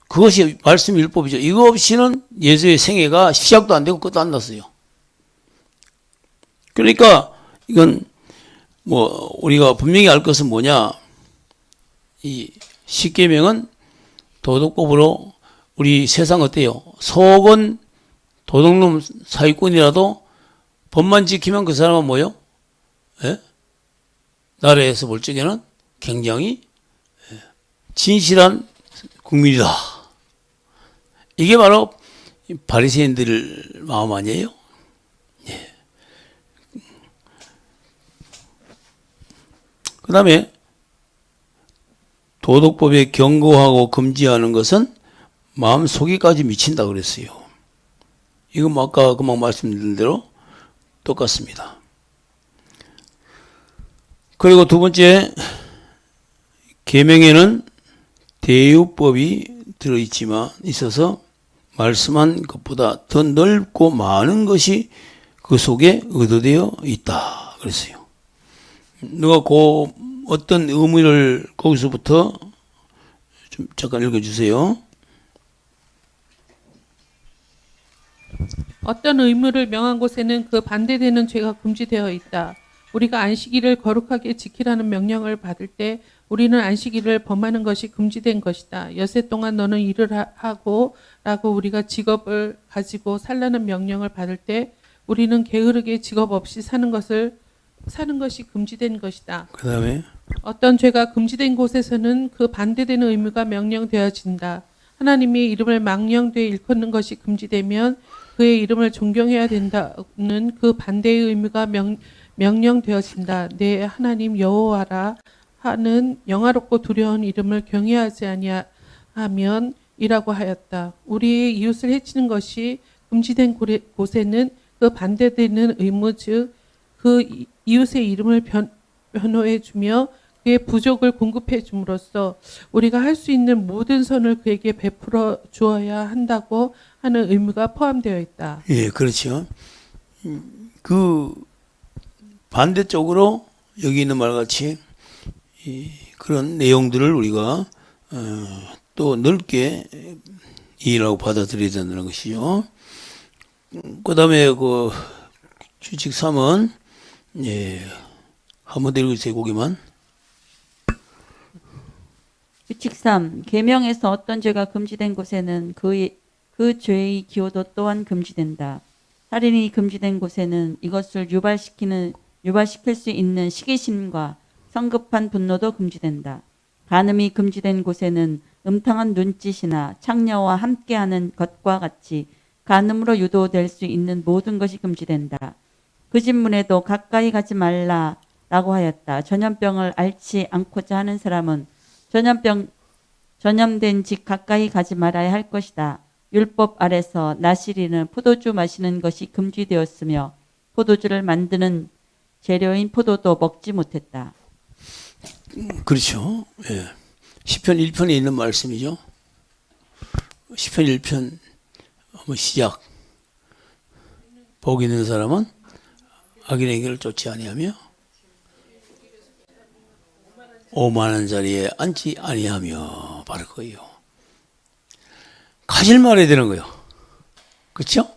그것이 말씀 율법이죠. 이거 없이는 예수의 생애가 시작도 안 되고 끝도 안 났어요. 그러니까 이건 뭐 우리가 분명히 알 것은 뭐냐? 이 십계명은 도덕법으로 우리 세상 어때요? 속은 도둑놈 사기꾼이라도 법만 지키면 그 사람은 뭐요? 예? 나라에서 볼 적에는 굉장히 진실한 국민이다. 이게 바로 바리새인들 마음 아니에요? 예. 그 다음에 도덕법에 경고하고 금지하는 것은 마음 속에까지 미친다 그랬어요. 이건 뭐 아까 금방 말씀드린 대로 똑같습니다. 그리고 두 번째, 계명에는 대유법이 들어있지만 있어서 말씀한 것보다 더 넓고 많은 것이 그 속에 의도되어 있다 그랬어요. 누가 그 어떤 의미를 거기서부터 좀 잠깐 읽어주세요. 어떤 의무를 명한 곳에는 그 반대되는 죄가 금지되어 있다. 우리가 안식일을 거룩하게 지키라는 명령을 받을 때 우리는 안식일을 범하는 것이 금지된 것이다. 여세 동안 너는 일을 하고 라고 우리가 직업을 가지고 살라는 명령을 받을 때 우리는 게으르게 직업 없이 사는 것이 금지된 것이다. 그 다음에 어떤 죄가 금지된 곳에서는 그 반대되는 의무가 명령되어진다. 하나님의 이름을 망령되이 일컫는 것이 금지되면 그의 이름을 존경해야 된다는 그 반대의 의무가 명령되어진다. 내 하나님 여호와라 하는 영화롭고 두려운 이름을 경외하지 아니하면 이라고 하였다. 우리의 이웃을 해치는 것이 금지된 곳에는 그 반대되는 의무 즉 그 이웃의 이름을 변호해 주며 그의 부족을 공급해 줌으로써 우리가 할 수 있는 모든 선을 그에게 베풀어 주어야 한다고 하는 의무가 포함되어 있다. 예, 그렇죠. 그 반대쪽으로 여기 있는 말같이 그런 내용들을 우리가 또 넓게 이해하고 받아들여야 된다는 것이죠. 그 다음에 그 규칙 3은 예, 한번 더 읽어주세요. 거기만. 규칙 3. 계명에서 어떤 죄가 금지된 곳에는 그 죄의 기호도 또한 금지된다. 살인이 금지된 곳에는 이것을 유발시킬 수 있는 시기심과 성급한 분노도 금지된다. 간음이 금지된 곳에는 음탕한 눈짓이나 창녀와 함께하는 것과 같이 간음으로 유도될 수 있는 모든 것이 금지된다. 그 집문에도 가까이 가지 말라라고 하였다. 전염병을 앓지 않고자 하는 사람은 전염된 집 가까이 가지 말아야 할 것이다. 율법 아래서 나시리는 포도주 마시는 것이 금지되었으며 포도주를 만드는 재료인 포도도 먹지 못했다. 그렇죠. 예. 시편 1편에 있는 말씀이죠. 시편 1편 한번 시작. 복 있는 사람은 악인의 길을 쫓지 아니하며 오만한 자리에 앉지 아니하며 바로 그거예요. 가질 말해야 되는 거예요. 그렇죠?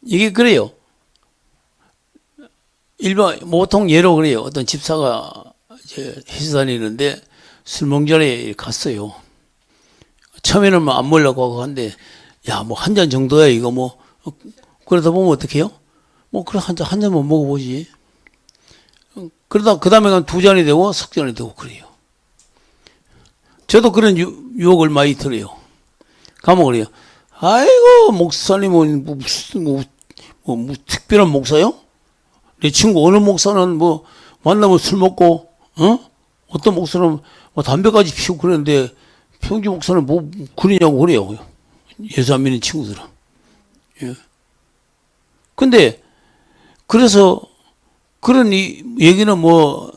이게 그래요. 보통 예로 그래요. 어떤 집사가 이제 회사 다니는데 술 먹는 자리에 갔어요. 처음에는 뭐 안 먹으려고 하고 한데 야, 뭐 한 잔 정도야 이거 뭐 그러다 보면 어떻게 해요? 뭐 그래 한 잔만 먹어보지. 그러다 그 다음에 두 잔이 되고 석 잔이 되고 그래요. 저도 그런 유혹을 많이 들어요. 가면 그래요. 아이고 목사님은 뭐 특별한 목사요? 내 친구 어느 목사는 뭐 만나면 술 먹고 어떤 목사는 뭐 담배까지 피우고 그러는데 평지 목사는 뭐 그러냐고 그래요. 예수 안 믿는 친구들은. 예. 근데 그래서 그런 이 얘기는 뭐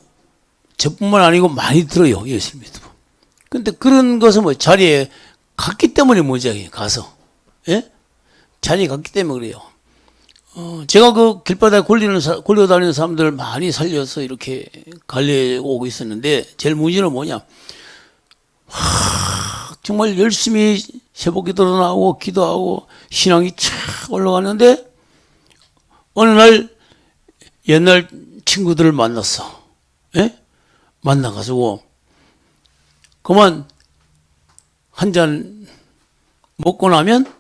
저뿐만 아니고 많이 들어요. 예수님도. 근데 그런 것은 뭐 자리에 갔기 때문에 문제예요. 가서. 예? 자리에 갔기 때문에 그래요. 제가 그 길바닥에 굴려다니는 사람들 많이 살려서 이렇게 관리하고 있었는데, 제일 문제는 뭐냐. 정말 열심히 새벽기도도 나오고, 기도하고, 신앙이 착 올라가는데, 어느 날, 옛날 친구들을 만났어. 예? 만나가지고, 그만, 한 잔 먹고 나면,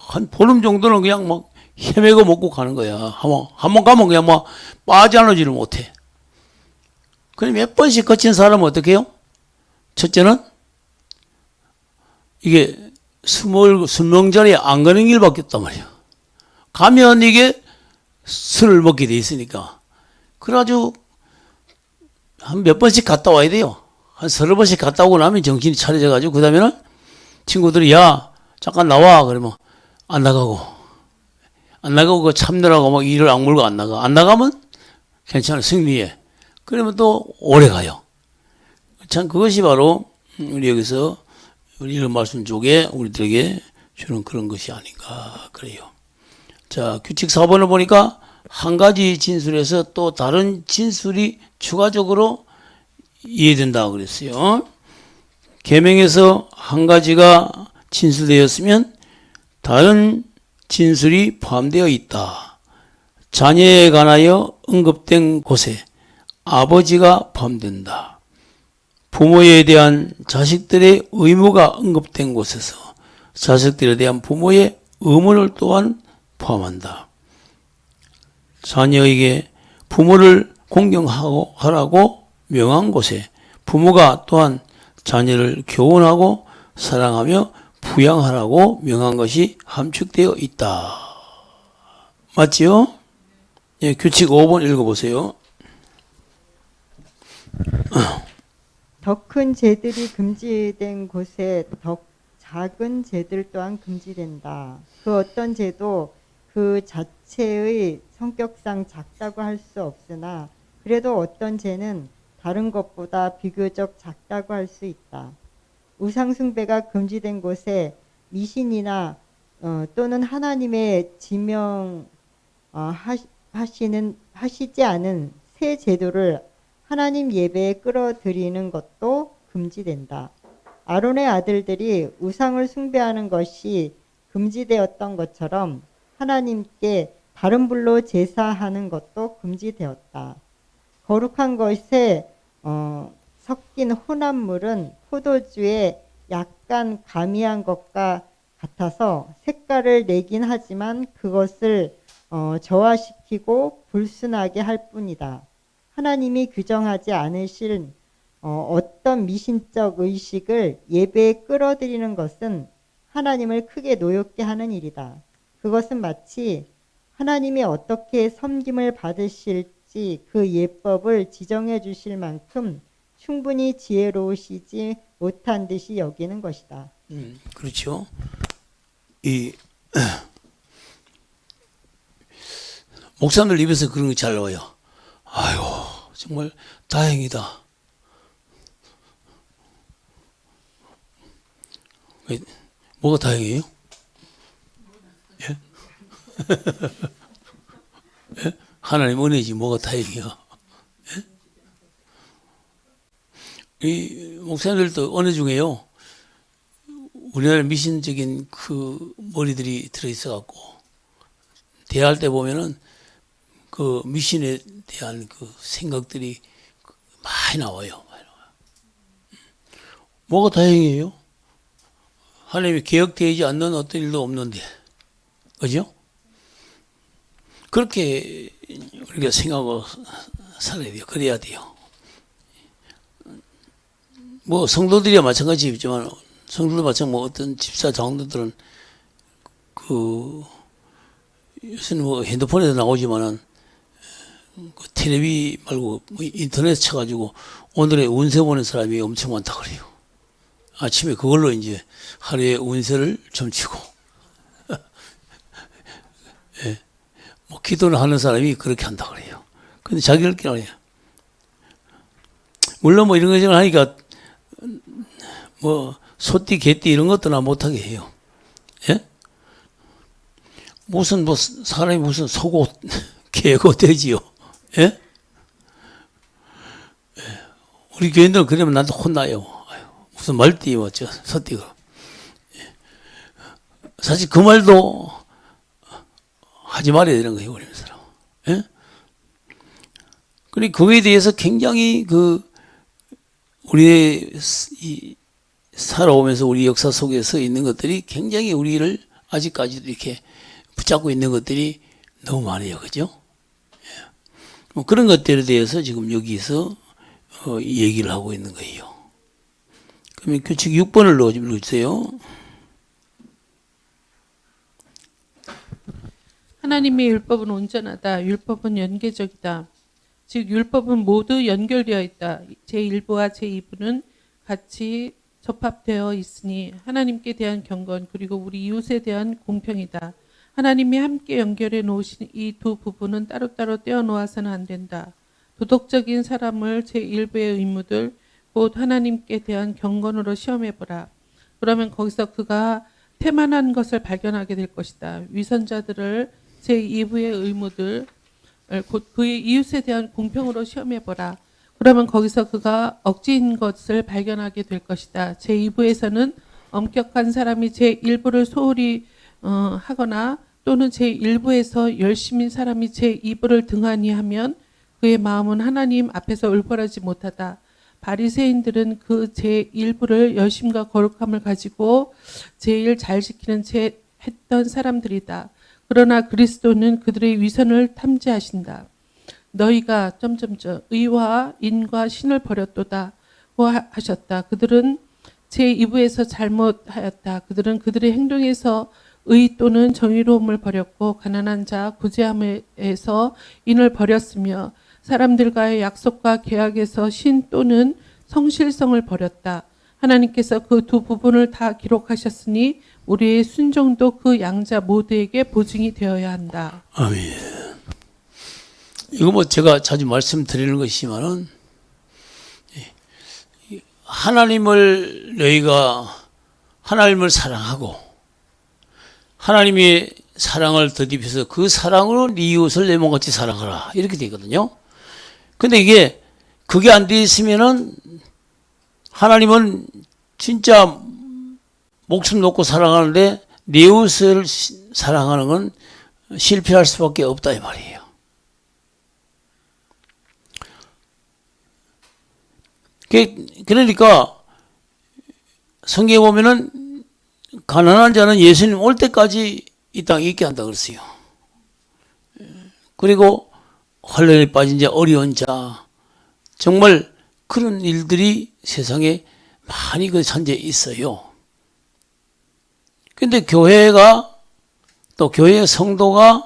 한 보름 정도는 그냥 막 헤매고 먹고 가는 거야. 한번 가면 그냥 막 빠져나오지를 못해. 그럼 몇 번씩 거친 사람은 어떻게 해요? 첫째는, 이게 술명자리에 안 가는 길밖에 없단 말이야. 가면 이게 술을 먹게 돼 있으니까. 그래가지고, 한 몇 번씩 갔다 와야 돼요. 한 30번씩 갔다 오고 나면 정신이 차려져가지고, 그 다음에는 친구들이, 야, 잠깐 나와. 그러면, 안 나가고 그 참느라고 막 일을 악물고 안 나가. 안 나가면 괜찮아. 승리해. 그러면 또 오래 가요. 참 그것이 바로 우리 여기서 우리 이런 말씀 쪽에 우리들에게 주는 그런 것이 아닌가 그래요. 자, 규칙 4번을 보니까 한 가지 진술에서 또 다른 진술이 추가적으로 이해된다고 그랬어요. 계명에서 한 가지가 진술되었으면 다른 진술이 포함되어 있다. 자녀에 관하여 언급된 곳에 아버지가 포함된다. 부모에 대한 자식들의 의무가 언급된 곳에서 자식들에 대한 부모의 의무를 또한 포함한다. 자녀에게 부모를 공경하고 하라고 명한 곳에 부모가 또한 자녀를 교훈하고 사랑하며 부양하라고 명한 것이 함축되어 있다. 맞지요? 예, 규칙 5번 읽어보세요. 더 큰 죄들이 금지된 곳에 더 작은 죄들 또한 금지된다. 그 어떤 죄도 그 자체의 성격상 작다고 할 수 없으나 그래도 어떤 죄는 다른 것보다 비교적 작다고 할 수 있다. 우상숭배가 금지된 곳에 미신이나 또는 하나님의 하시지 않은 새 제도를 하나님 예배에 끌어들이는 것도 금지된다. 아론의 아들들이 우상을 숭배하는 것이 금지되었던 것처럼 하나님께 다른 불로 제사하는 것도 금지되었다. 거룩한 것에 섞인 혼합물은 포도주에 약간 가미한 것과 같아서 색깔을 내긴 하지만 그것을 저하시키고 불순하게 할 뿐이다. 하나님이 규정하지 않으실 어떤 미신적 의식을 예배에 끌어들이는 것은 하나님을 크게 노엽게 하는 일이다. 그것은 마치 하나님이 어떻게 섬김을 받으실지 그 예법을 지정해 주실 만큼 충분히 지혜로우시지 못한 듯이 여기는 것이다. 그렇죠. 목사님들 입에서 그런 거 잘 나와요. 아유, 정말 다행이다. 뭐가 다행이에요? 예? 예? 하나님 은혜지 뭐가 다행이야. 예? 이 목사님들도 어느 중에요. 우리나라 미신적인 그 머리들이 들어있어갖고 대화할 때 보면은 그 미신에 대한 그 생각들이 많이 나와요. 뭐가 다행이에요? 하나님이 개혁되지 않는 어떤 일도 없는데, 그죠? 그렇게 우리가 생각하고 살아야 돼요. 그래야 돼요. 뭐 성도들이야 마찬가지지만 성도들 마찬가지 뭐 어떤 집사 장로들은 그 요새는 뭐 핸드폰에도 나오지만은 그 텔레비 말고 뭐 인터넷 쳐가지고 오늘의 운세 보는 사람이 엄청 많다 그래요. 아침에 그걸로 이제 하루의 운세를 점치고. 예. 뭐 기도를 하는 사람이 그렇게 한다 그래요. 근데 자기들끼리 안 해요. 물론 뭐 이런 거 저런 하니까 뭐 소띠 개띠 이런 것도 나 못하게 해요. 예? 무슨 뭐 사람이 무슨 소고 개고 되지요. 예? 우리 교인들은 그러면 나한테 혼나요. 아유, 무슨 말띠 뭐 저 소띠가. 사실 그 말도 하지 말아야 되는 거예요, 우리 사람. 예? 그리고 그거에 대해서 굉장히 우리의 살아오면서 우리 역사 속에서 있는 것들이 굉장히 우리를 아직까지도 이렇게 붙잡고 있는 것들이 너무 많아요, 그죠? 예. 뭐 그런 것들에 대해서 지금 여기서 얘기를 하고 있는 거예요. 그러면 규칙 6번을 넣어주세요. 하나님의 율법은 온전하다. 율법은 연계적이다. 즉 율법은 모두 연결되어 있다. 제1부와 제2부는 같이 접합되어 있으니 하나님께 대한 경건 그리고 우리 이웃에 대한 공평이다. 하나님이 함께 연결해 놓으신 이 두 부분은 따로따로 떼어 놓아서는 안 된다. 도덕적인 사람을 제1부의 의무들 곧 하나님께 대한 경건으로 시험해보라. 그러면 거기서 그가 태만한 것을 발견하게 될 것이다. 위선자들을 제2부의 의무들 곧 그의 이웃에 대한 공평으로 시험해보라. 그러면 거기서 그가 억지인 것을 발견하게 될 것이다. 제2부에서는 엄격한 사람이 제1부를 소홀히 하거나 또는 제1부에서 열심인 사람이 제2부를 등한히 하면 그의 마음은 하나님 앞에서 울벌하지 못하다. 바리새인들은 그 제1부를 열심과 거룩함을 가지고 제일 잘 지키는 채 했던 사람들이다. 그러나 그리스도는 그들의 위선을 탐지하신다. 너희가 의와 인과 신을 버렸도다 고 하셨다. 그들은 제2부에서 잘못하였다. 그들은 그들의 행동에서 의 또는 정의로움을 버렸고 가난한 자 구제함에서 인을 버렸으며 사람들과의 약속과 계약에서 신 또는 성실성을 버렸다. 하나님께서 그 두 부분을 다 기록하셨으니 우리의 순종도 그 양자 모두에게 보증이 되어야 한다. 아멘. 이거 뭐 제가 자주 말씀드리는 것이지만은 너희가 하나님을 사랑하고 하나님의 사랑을 덧입혀서 그 사랑으로 네 이웃을 내 몸같이 사랑하라 이렇게 되거든요. 근데 그게 안 돼 있으면은 하나님은 진짜 목숨 놓고 사랑하는데 내 이웃을 사랑하는 건 실패할 수밖에 없다 이 말이에요. 그러니까 성경에 보면은 가난한 자는 예수님 올 때까지 이 땅에 있게 한다 그랬어요. 그리고 환란에 빠진 자, 어려운 자, 정말 그런 일들이 세상에 많이 그 현재 있어요. 근데 교회가 또 교회의 성도가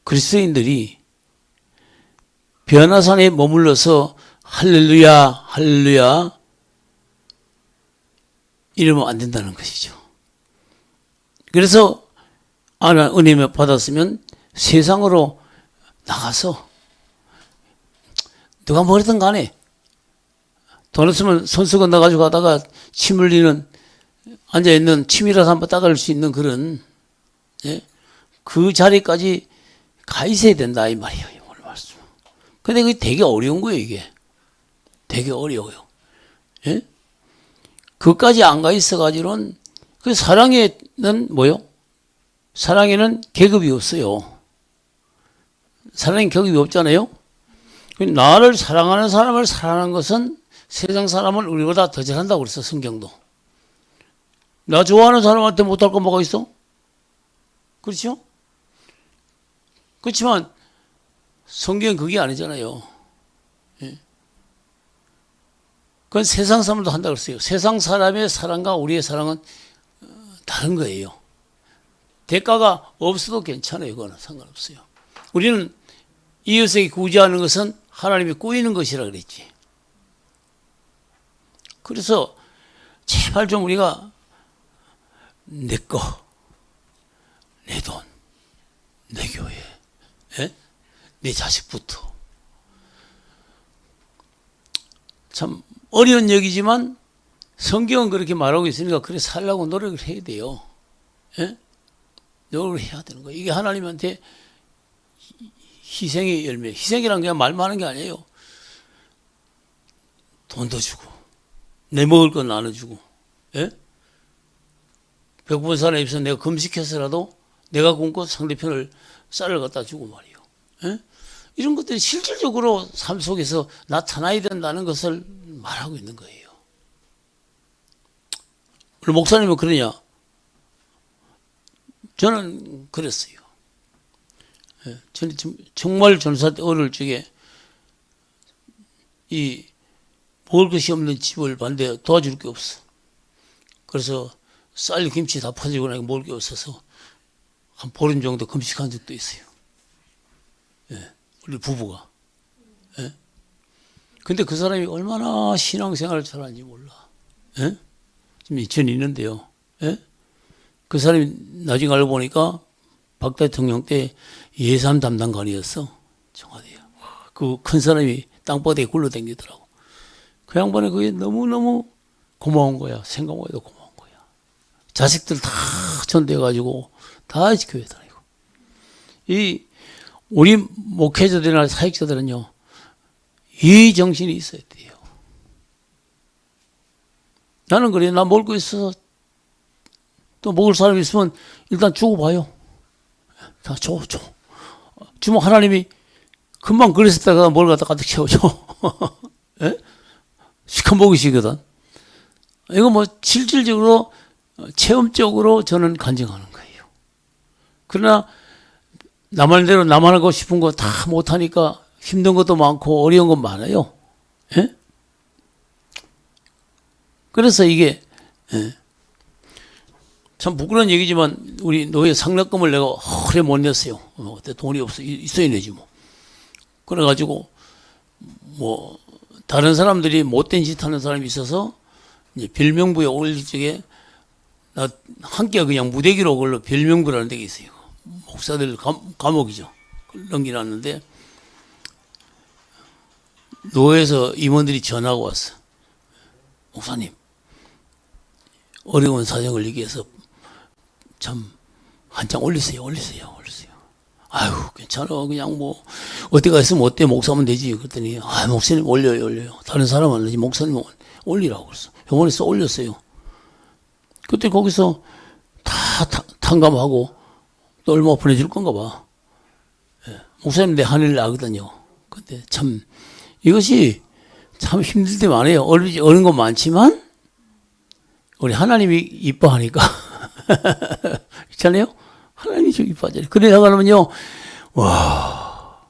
그리스도인들이 변화산에 머물러서 할렐루야 할렐루야 이러면 안 된다는 것이죠. 그래서 은혜 받았으면 세상으로 나가서 누가 뭐랬든 간에 돈 없으면 손수 건너가지고 가다가 침 흘리는 앉아있는 침이라도 한번 닦을 수 있는 그런 그 자리까지 가 있어야 된다 이 말이에요. 오늘 말씀. 근데 그게 되게 어려운 거예요. 이게 되게 어려워요. 예? 그까지 안 가 있어가지고는 그 사랑에는 뭐요? 사랑에는 계급이 없어요. 사랑에 계급이 없잖아요. 나를 사랑하는 사람을 사랑하는 것은 세상 사람을 우리보다 더 잘한다고 그랬어 성경도. 나 좋아하는 사람한테 못할 거 뭐가 있어? 그렇죠? 그렇지만 성경은 그게 아니잖아요. 예. 그건 세상 사람도 한다고 그랬어요. 세상 사람의 사랑과 우리의 사랑은 다른 거예요. 대가가 없어도 괜찮아요. 그거는 상관없어요. 우리는 이웃에게 구제하는 것은 하나님이 꾸이는 것이라 그랬지. 그래서 제발 좀 우리가 내 거, 내 돈, 내 교회, 예? 내 자식부터. 참 어려운 얘기지만 성경은 그렇게 말하고 있으니까 그래 살라고 노력을 해야 돼요. 예? 노력을 해야 되는 거예요. 이게 하나님한테 희생의 열매. 희생이란 그냥 말만 하는 게 아니에요. 돈도 주고 내 먹을 건 나눠주고, 예? 배고픈 사람이 있어서 내가 금식해서라도 내가 굶고 상대편을 쌀을 갖다 주고 말이요. 예? 이런 것들이 실질적으로 삶 속에서 나타나야 된다는 것을 말하고 있는 거예요. 우리 목사님은 그러냐? 저는 그랬어요. 예, 저는 정말 전사 때 어릴 적에 이 먹을 것이 없는 집을 봤는데 도와줄 게 없어. 그래서 쌀, 김치 다 퍼지고 나니까 먹을 게 없어서 한 보름 정도 금식한 적도 있어요. 예, 우리 부부가. 예? 근데 그 사람이 얼마나 신앙생활을 잘하는지 몰라. 예? 지금 이천이 있는데요. 예? 그 사람이 나중에 알고 보니까 박 대통령 때 예산 담당관이었어. 청와대에. 그 큰 사람이 땅바닥에 굴러다니더라고. 그 양반이 그게 너무너무 고마운 거야. 생각만 해도 고마운 거야. 자식들 다 전대해가지고 다 교회 다니고. 이 우리 목회자들이나 사역자들은요, 이 정신이 있어야 돼요. 나는 그래. 나 먹을 거 있어서 또 먹을 사람이 있으면 일단 주고 봐요. 자, 줘. 주면 하나님이 금방 그랬었다가 뭘 갖다 가득 채워줘. 예? 시커 먹으시거든. 이거 뭐 실질적으로 체험적으로 저는 간증하는 거예요. 그러나 나만대로 나만 하고 싶은 거 다 못하니까 힘든 것도 많고 어려운 건 많아요. 예? 그래서 이게 참 부끄러운 얘기지만 우리 노예 상납금을 내가 허래 못 냈어요. 돈이 없어. 있어야 내지 뭐. 그래가지고 뭐 다른 사람들이 못된 짓 하는 사람이 있어서 이제 별명부에 올릴 적에 나 함께 그냥 무대기로 그걸로 별명부라는 데가 있어요. 목사들 감옥이죠. 넘겨놨는데 노예에서 임원들이 전화가 왔어. 목사님, 어려운 사정을 얘기해서 참 한 장 올리세요. 아유, 괜찮아. 그냥 뭐 어디 가 있으면 어때? 목사면 되지. 그랬더니 목사님 올려요. 다른 사람은 안 되지. 목사님은 올리라고 그랬어. 병원에 써 올렸어요. 그때 거기서 다 탕감하고 또 얼마 보내줄 건가 봐. 예. 목사님 내 하늘 나거든요. 근데 참 이것이 참 힘들 때 많아요. 어려운 건 많지만 우리 하나님이 이뻐하니까 있잖아요. 하나님이 좀 이뻐하잖아요. 그래 나가면요, 와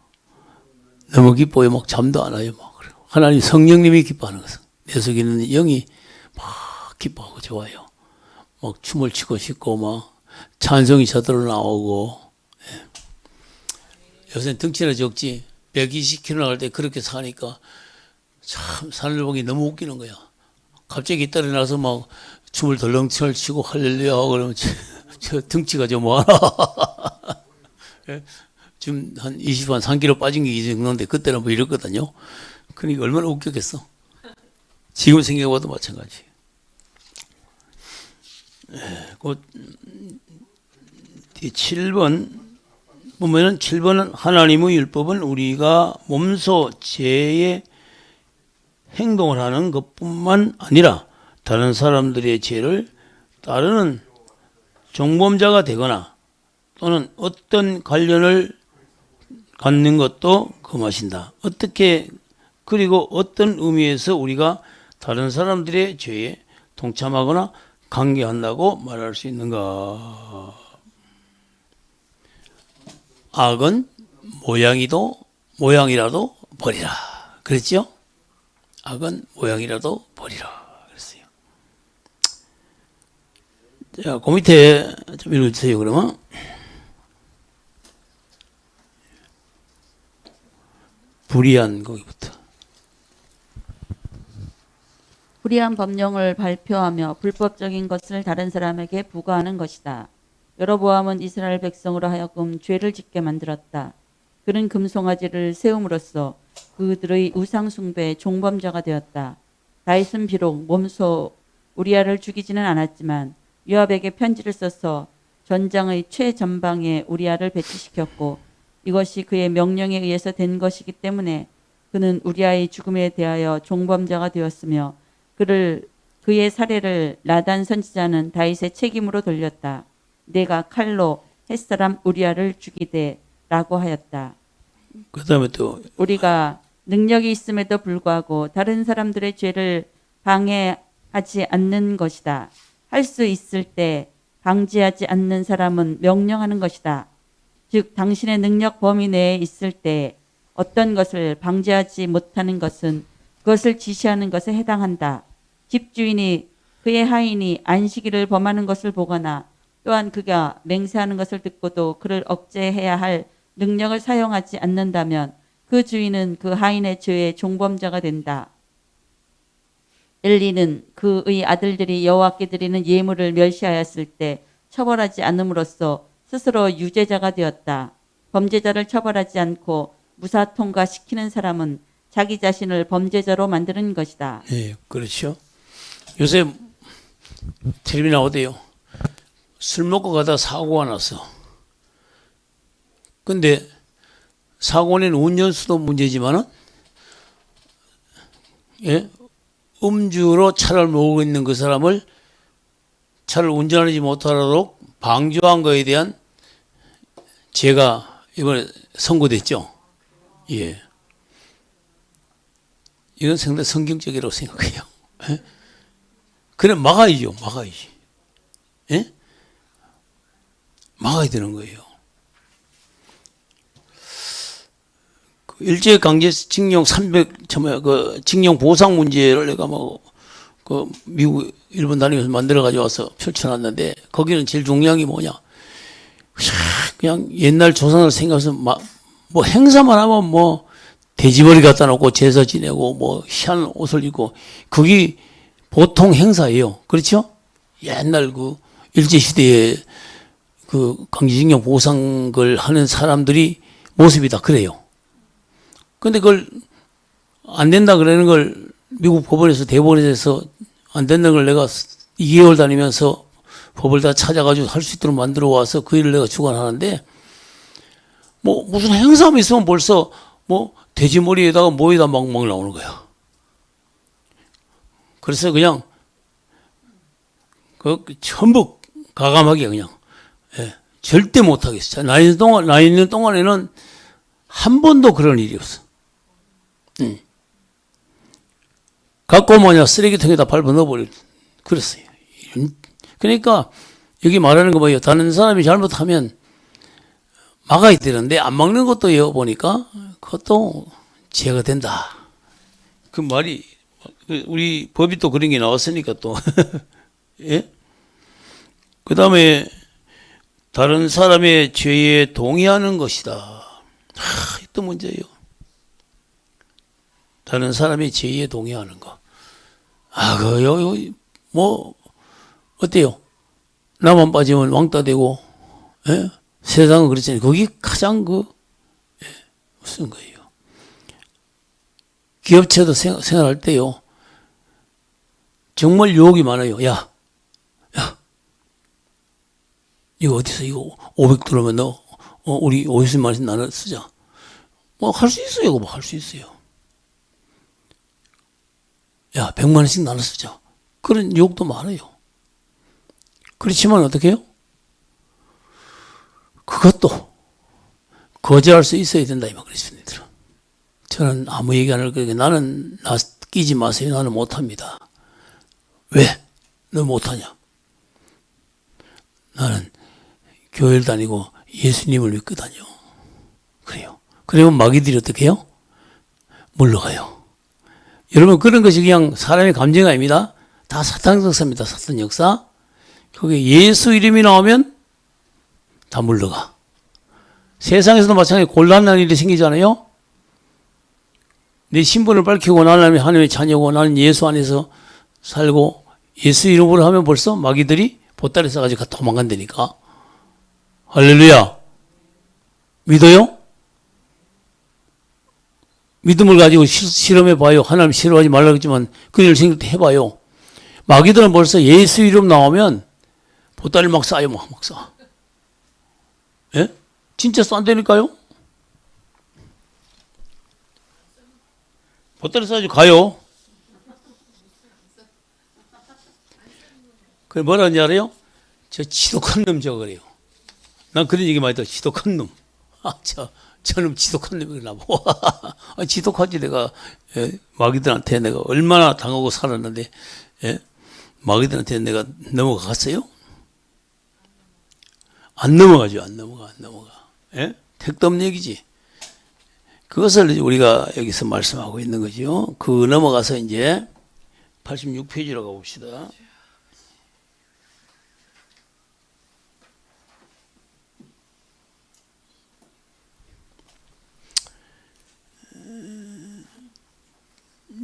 너무 기뻐요. 막 잠도 안 와요. 막 하나님 성령님이 기뻐하는 것은 내 속에 있는 영이 막 기뻐하고 좋아요. 막 춤을 추고 싶고 막 찬송이 저절로 나오고. 예. 요새는 덩치나 적지 120kg 나갈 때 그렇게 사니까 참 산을 보기 너무 웃기는 거야. 갑자기 떨어나서 막 춤을 덜렁덜렁 치고 할렐루야 하고 그러면 저 덩치가 좀 뭐하나. 예? 지금 한 3kg 빠진 게 이 정도인데 그때는 뭐 이랬거든요. 그러니까 얼마나 웃겼겠어. 지금 생각해봐도 마찬가지. 예, 그 7번 보면은 7번은 하나님의 율법은 우리가 몸소 죄의 행동을 하는 것뿐만 아니라 다른 사람들의 죄를 따르는 종범자가 되거나 또는 어떤 관련을 갖는 것도 금하신다. 어떻게 그리고 어떤 의미에서 우리가 다른 사람들의 죄에 동참하거나 관계한다고 말할 수 있는가? 악은 모양이라도 버리라. 그랬죠? 악은 모양이라도 버리라. 그랬어요. 자, 그 밑에 좀 읽어주세요, 그러면. 불의한 거기부터. 불의한 법령을 발표하며 불법적인 것을 다른 사람에게 부과하는 것이다. 여로보암은 이스라엘 백성으로 하여금 죄를 짓게 만들었다. 그는 금송아지를 세움으로써 그들의 우상 숭배의 종범자가 되었다. 다윗은 비록 몸소 우리아를 죽이지는 않았지만 요압에게 편지를 써서 전장의 최전방에 우리아를 배치시켰고 이것이 그의 명령에 의해서 된 것이기 때문에 그는 우리아의 죽음에 대하여 종범자가 되었으며 그의 사례를 나단 선지자는 다윗의 책임으로 돌렸다. 내가 칼로 햇사람 우리아를 죽이되 라고 하였다. 그 다음에 또 우리가 능력이 있음에도 불구하고 다른 사람들의 죄를 방해하지 않는 것이다. 할 수 있을 때 방지하지 않는 사람은 명령하는 것이다. 즉 당신의 능력 범위 내에 있을 때 어떤 것을 방지하지 못하는 것은 그것을 지시하는 것에 해당한다. 집주인이 그의 하인이 안식일을 범하는 것을 보거나 또한 그가 맹세하는 것을 듣고도 그를 억제해야 할 능력을 사용하지 않는다면 그 주인은 그 하인의 죄의 종범자가 된다. 엘리는 그의 아들들이 여호와께 드리는 예물을 멸시하였을 때 처벌하지 않음으로써 스스로 유죄자가 되었다. 범죄자를 처벌하지 않고 무사 통과시키는 사람은 자기 자신을 범죄자로 만드는 것이다. 예, 그렇죠. 요새 텔레비 나오대요. 술 먹고 가다 사고가 났어. 근데 사고는 운전수도 문제지만은 예? 음주로 차를 몰고 있는 그 사람을 차를 운전하지 못하도록 방조한 거에 대한 죄가 이번에 선고됐죠. 예. 이건 상당히 성경적이라고 생각해요. 예? 그래 막아야죠. 막아야지. 예? 막아야 되는 거예요. 그 일제 강제 징용 징용 보상 문제를 내가 그 미국 일본 다니면서 만들어 가져와서 펼쳐놨는데 거기는 제일 중요한 게 뭐냐? 그냥 옛날 조선을 생각해서 뭐 행사만 하면 뭐 돼지머리 갖다 놓고 제사 지내고 뭐 희한 옷을 입고 그게 보통 행사예요. 그렇죠? 옛날 그 일제시대에 그 강제징용 보상을 하는 사람들이 모습이 다 그래요. 근데 그걸 안 된다 그러는 걸 미국 법원에서 대법원에서 안 된다는 걸 내가 2개월 다니면서 법을 다 찾아가지고 할 수 있도록 만들어 와서 그 일을 내가 주관하는데 뭐 무슨 행사만 있으면 벌써 뭐 돼지머리에다가 뭐에다 막 나오는 거야. 그래서 그냥 그 전부 가감하게 그냥 예, 절대 못하겠어. 나 있는 동안에는 한 번도 그런 일이 없어. 갖고 뭐냐 쓰레기통에다 밟아 넣어버려. 그랬어요. 그러니까 여기 말하는 거 뭐예요? 다른 사람이 잘못하면 막아야 되는데 안 막는 것도 보니까 그것도 죄가 된다. 그 말이 우리 법이 또 그런 게 나왔으니까 또 예? 그 다음에 다른 사람의 죄에 동의하는 것이다. 또 문제예요. 다른 사람의 죄에 동의하는 거. 뭐 어때요? 나만 빠지면 왕따 되고, 예? 세상은 그렇잖아요. 거기 가장 무슨 거예요? 기업체도 생활할 때요. 정말 유혹이 많아요. 야, 이거 어디서 이거 500 들어오면 너, 우리 50만 원씩 나눠 쓰자. 뭐 할 수 있어요. 뭐 할 수 있어요. 야, 100만 원씩 나눠 쓰자. 그런 유혹도 많아요. 그렇지만 어떻게 해요? 그것도 거절할 수 있어야 된다 이 말 그랬습니다. 저는 아무 얘기 안 할 거니까 나는 나 끼지 마세요. 나는 못합니다. 왜? 너 못하냐? 나는 교회를 다니고 예수님을 믿거든요. 그래요. 그러면 마귀들이 어떻게 해요? 물러가요. 여러분 그런 것이 그냥 사람의 감정이 아닙니다. 다 사탄 역사입니다. 사탄 역사. 거기에 예수 이름이 나오면 다 물러가. 세상에서도 마찬가지로 곤란한 일이 생기잖아요. 내 신분을 밝히고 나는 하나님의 자녀고 나는 예수 안에서 살고 예수 이름으로 하면 벌써 마귀들이 보따리 싸가지고 도망간다니까. 할렐루야. 믿어요? 믿음을 가지고 실험해 봐요. 하나님 싫어하지 말라고 했지만 그 일 생길 때 해봐요. 마귀들은 벌써 예수 이름 나오면 보따리 막 싸요. 막 싸. 예? 진짜 싼다니까요? 보따리 싸지 가요. 그 뭐라 하는지 알아요? 저 지독한 놈 저거 그래요. 난 그런 얘기 많이 들어. 지독한 놈. 저놈 지독한 놈이나 뭐. 지독하지 내가. 예? 마귀들한테 내가 얼마나 당하고 살았는데, 예? 마귀들한테 내가 넘어갔어요? 안 넘어가죠. 안 넘어가. 예? 택도 없는 얘기지. 그것을 우리가 여기서 말씀하고 있는 거죠. 그 넘어가서 이제 86페이지로 가봅시다.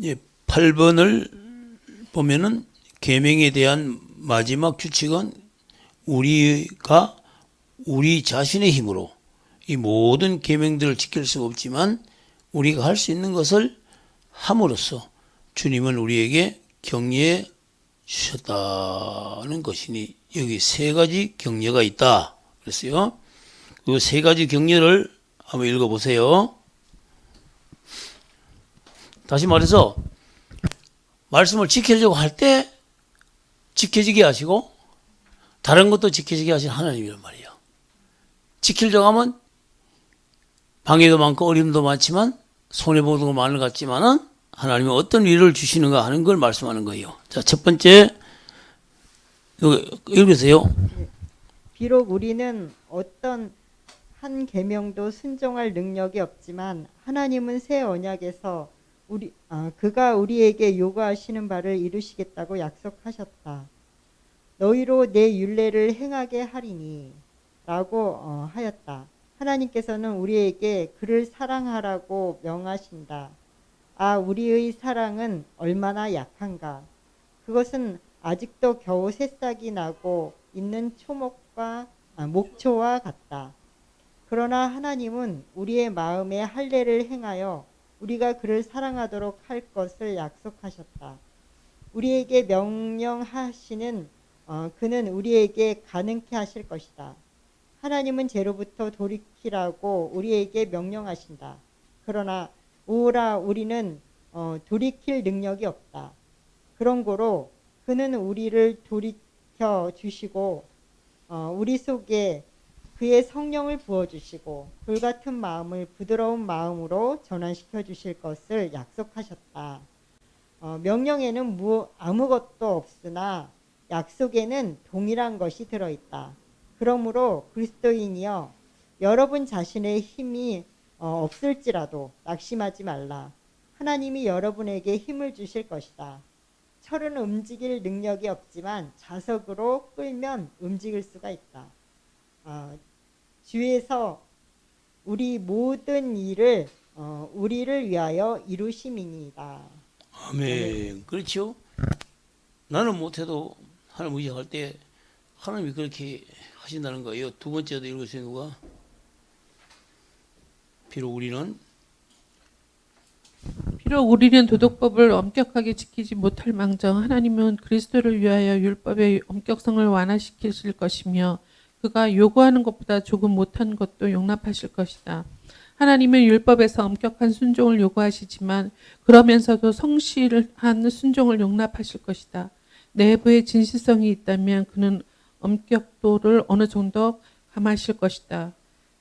예, 8번을 보면은 계명에 대한 마지막 규칙은 우리가 우리 자신의 힘으로 이 모든 계명들을 지킬 수 없지만 우리가 할 수 있는 것을 함으로써 주님은 우리에게 격려해 주셨다는 것이니 여기 세 가지 격려가 있다 그랬어요. 그 세 가지 격려를 한번 읽어보세요. 다시 말해서 말씀을 지키려고 할 때 지켜지게 하시고 다른 것도 지켜지게 하신 하나님이란 말이에요. 지키려고 하면 방해도 많고 어려움도 많지만 손해보는 거 많은 것 같지만은 하나님은 어떤 일을 주시는가 하는 걸 말씀하는 거예요. 자, 첫 번째 읽으세요. 비록 우리는 어떤 한 계명도 순종할 능력이 없지만 하나님은 새 언약에서 그가 우리에게 요구하시는 바를 이루시겠다고 약속하셨다. 너희로 내 율례를 행하게 하리니 라고 하였다. 하나님께서는 우리에게 그를 사랑하라고 명하신다. 우리의 사랑은 얼마나 약한가. 그것은 아직도 겨우 새싹이 나고 있는 목초와 같다. 그러나 하나님은 우리의 마음에 할례를 행하여 우리가 그를 사랑하도록 할 것을 약속하셨다. 우리에게 명령하시는 그는 우리에게 가능케 하실 것이다. 하나님은 죄로부터 돌이키라고 우리에게 명령하신다. 그러나 오라 우리는 돌이킬 능력이 없다. 그런 고로 그는 우리를 돌이켜 주시고 우리 속에 그의 성령을 부어주시고 불같은 마음을 부드러운 마음으로 전환시켜 주실 것을 약속하셨다. 명령에는 아무것도 없으나 약속에는 동일한 것이 들어있다. 그러므로 그리스도인이여 여러분 자신의 힘이 없을지라도 낙심하지 말라. 하나님이 여러분에게 힘을 주실 것이다. 철은 움직일 능력이 없지만 자석으로 끌면 움직일 수가 있다. 주에서 우리 모든 일을 우리를 위하여 이루심이니이다. 아멘. 그렇죠. 나는 못해도 하나님 의지할 때 하나님이 그렇게 하신다는 거예요. 두 번째도 읽으세요. 누가? 비록 우리는 도덕법을 엄격하게 지키지 못할 망정 하나님은 그리스도를 위하여 율법의 엄격성을 완화시키실 것이며 그가 요구하는 것보다 조금 못한 것도 용납하실 것이다. 하나님은 율법에서 엄격한 순종을 요구하시지만 그러면서도 성실한 순종을 용납하실 것이다. 내부에 진실성이 있다면 그는 엄격도를 어느 정도 감하실 것이다.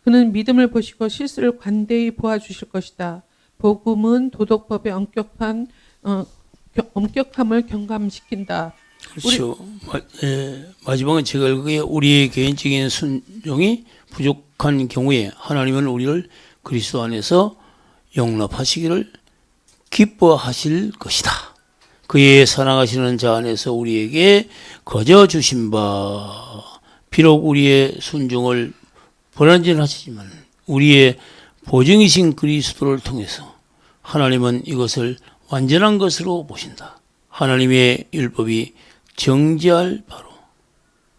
그는 믿음을 보시고 실수를 관대히 보아주실 것이다. 복음은 도덕법의 엄격함을 경감시킨다. 그렇죠. 마지막은 제가 읽기에 우리의 개인적인 순종이 부족한 경우에 하나님은 우리를 그리스도 안에서 용납하시기를 기뻐하실 것이다. 그의 사랑하시는 자 안에서 우리에게 거저 주신 바 비록 우리의 순종을 불완전하시지만 우리의 보증이신 그리스도를 통해서 하나님은 이것을 완전한 것으로 보신다. 하나님의 율법이 정죄할 바로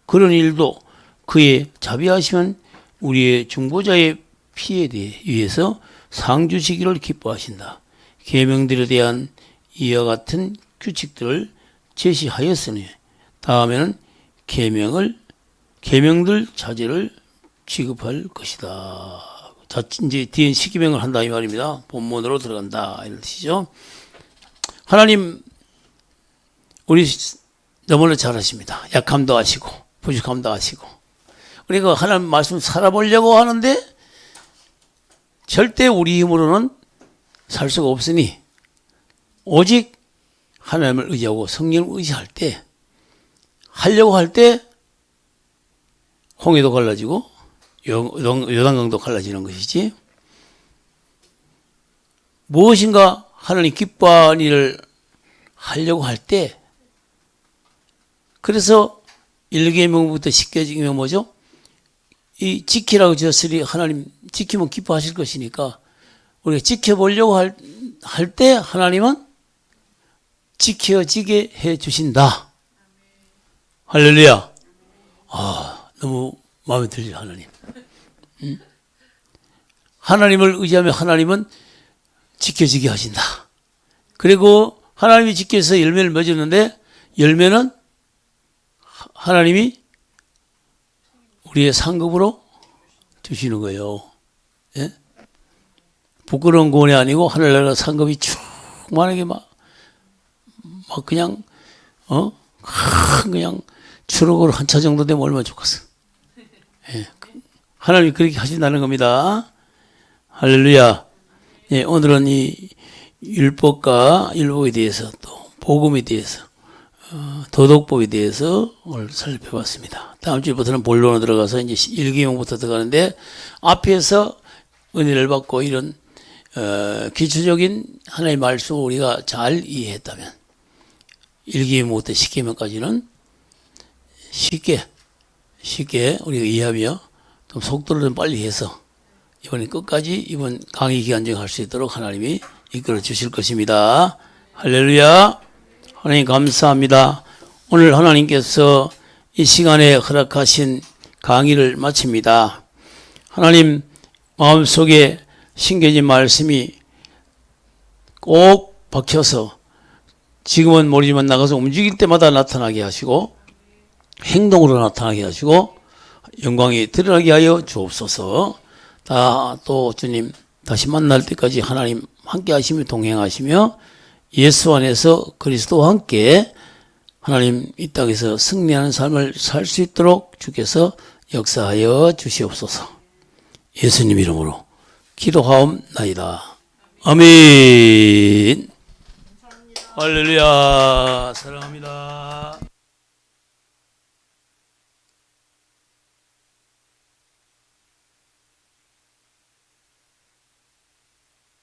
그런 일도 그의 자비하시면 우리의 중보자의 피에 대해 위해서 상 주시기를 기뻐하신다. 계명들에 대한 이와 같은 규칙들을 제시하였으니 다음에는 계명들 자제를 취급할 것이다. 자, 이제 뒤에 십계명을 한다 이 말입니다. 본문으로 들어간다 이런 뜻이죠. 하나님 우리 너무나 잘하십니다. 약함도 아시고 부족함도 아시고 우리가 하나님 말씀 살아보려고 하는데 절대 우리 힘으로는 살 수가 없으니 오직 하나님을 의지하고 성령을 의지할 때 하려고 할 때 홍해도 갈라지고 요단강도 갈라지는 것이지 무엇인가 하나님 기뻐하는 일을 하려고 할 때 그래서 1계명부터 10계명은 뭐죠? 이 지키라고 지었으니 하나님 지키면 기뻐하실 것이니까 우리가 지켜보려고 할 때 하나님은 지켜지게 해 주신다. 할렐루야. 아, 너무 마음에 들죠, 하나님. 하나님을 의지하면 하나님은 지켜지게 하신다. 그리고 하나님이 지켜서 열매를 맺었는데 열매는 하나님이 우리의 상급으로 주시는 거예요. 예? 부끄러운 구원이 아니고 하늘나라 상급이 충만하게 막 그냥 그냥 추록으로 한 차 정도 되면 얼마나 좋겠어. 예. 하나님이 그렇게 하신다는 겁니다. 할렐루야. 예, 오늘은 이 율법에 대해서 또 복음에 대해서 도덕법에 대해서 오늘 살펴봤습니다. 다음 주부터는 본론으로 들어가서 이제 1계명부터 들어가는데 앞에서 은혜를 받고 이런 기초적인 하나님의 말씀을 우리가 잘 이해했다면 1계명부터 10계명까지는 쉽게 우리가 이해하며 좀 속도를 좀 빨리 해서 이번 강의 기간 중에 할 수 있도록 하나님이 이끌어 주실 것입니다. 할렐루야. 하나님 감사합니다. 오늘 하나님께서 이 시간에 허락하신 강의를 마칩니다. 하나님 마음속에 심겨진 말씀이 꼭 박혀서 지금은 모르지만 나가서 움직일 때마다 나타나게 하시고 행동으로 나타나게 하시고 영광이 드러나게 하여 주옵소서. 또 주님 다시 만날 때까지 하나님 함께 하시며 동행하시며 예수 안에서 그리스도와 함께 하나님 이 땅에서 승리하는 삶을 살 수 있도록 주께서 역사하여 주시옵소서. 예수님 이름으로 기도하옵나이다. 아멘. 할렐루야. 사랑합니다.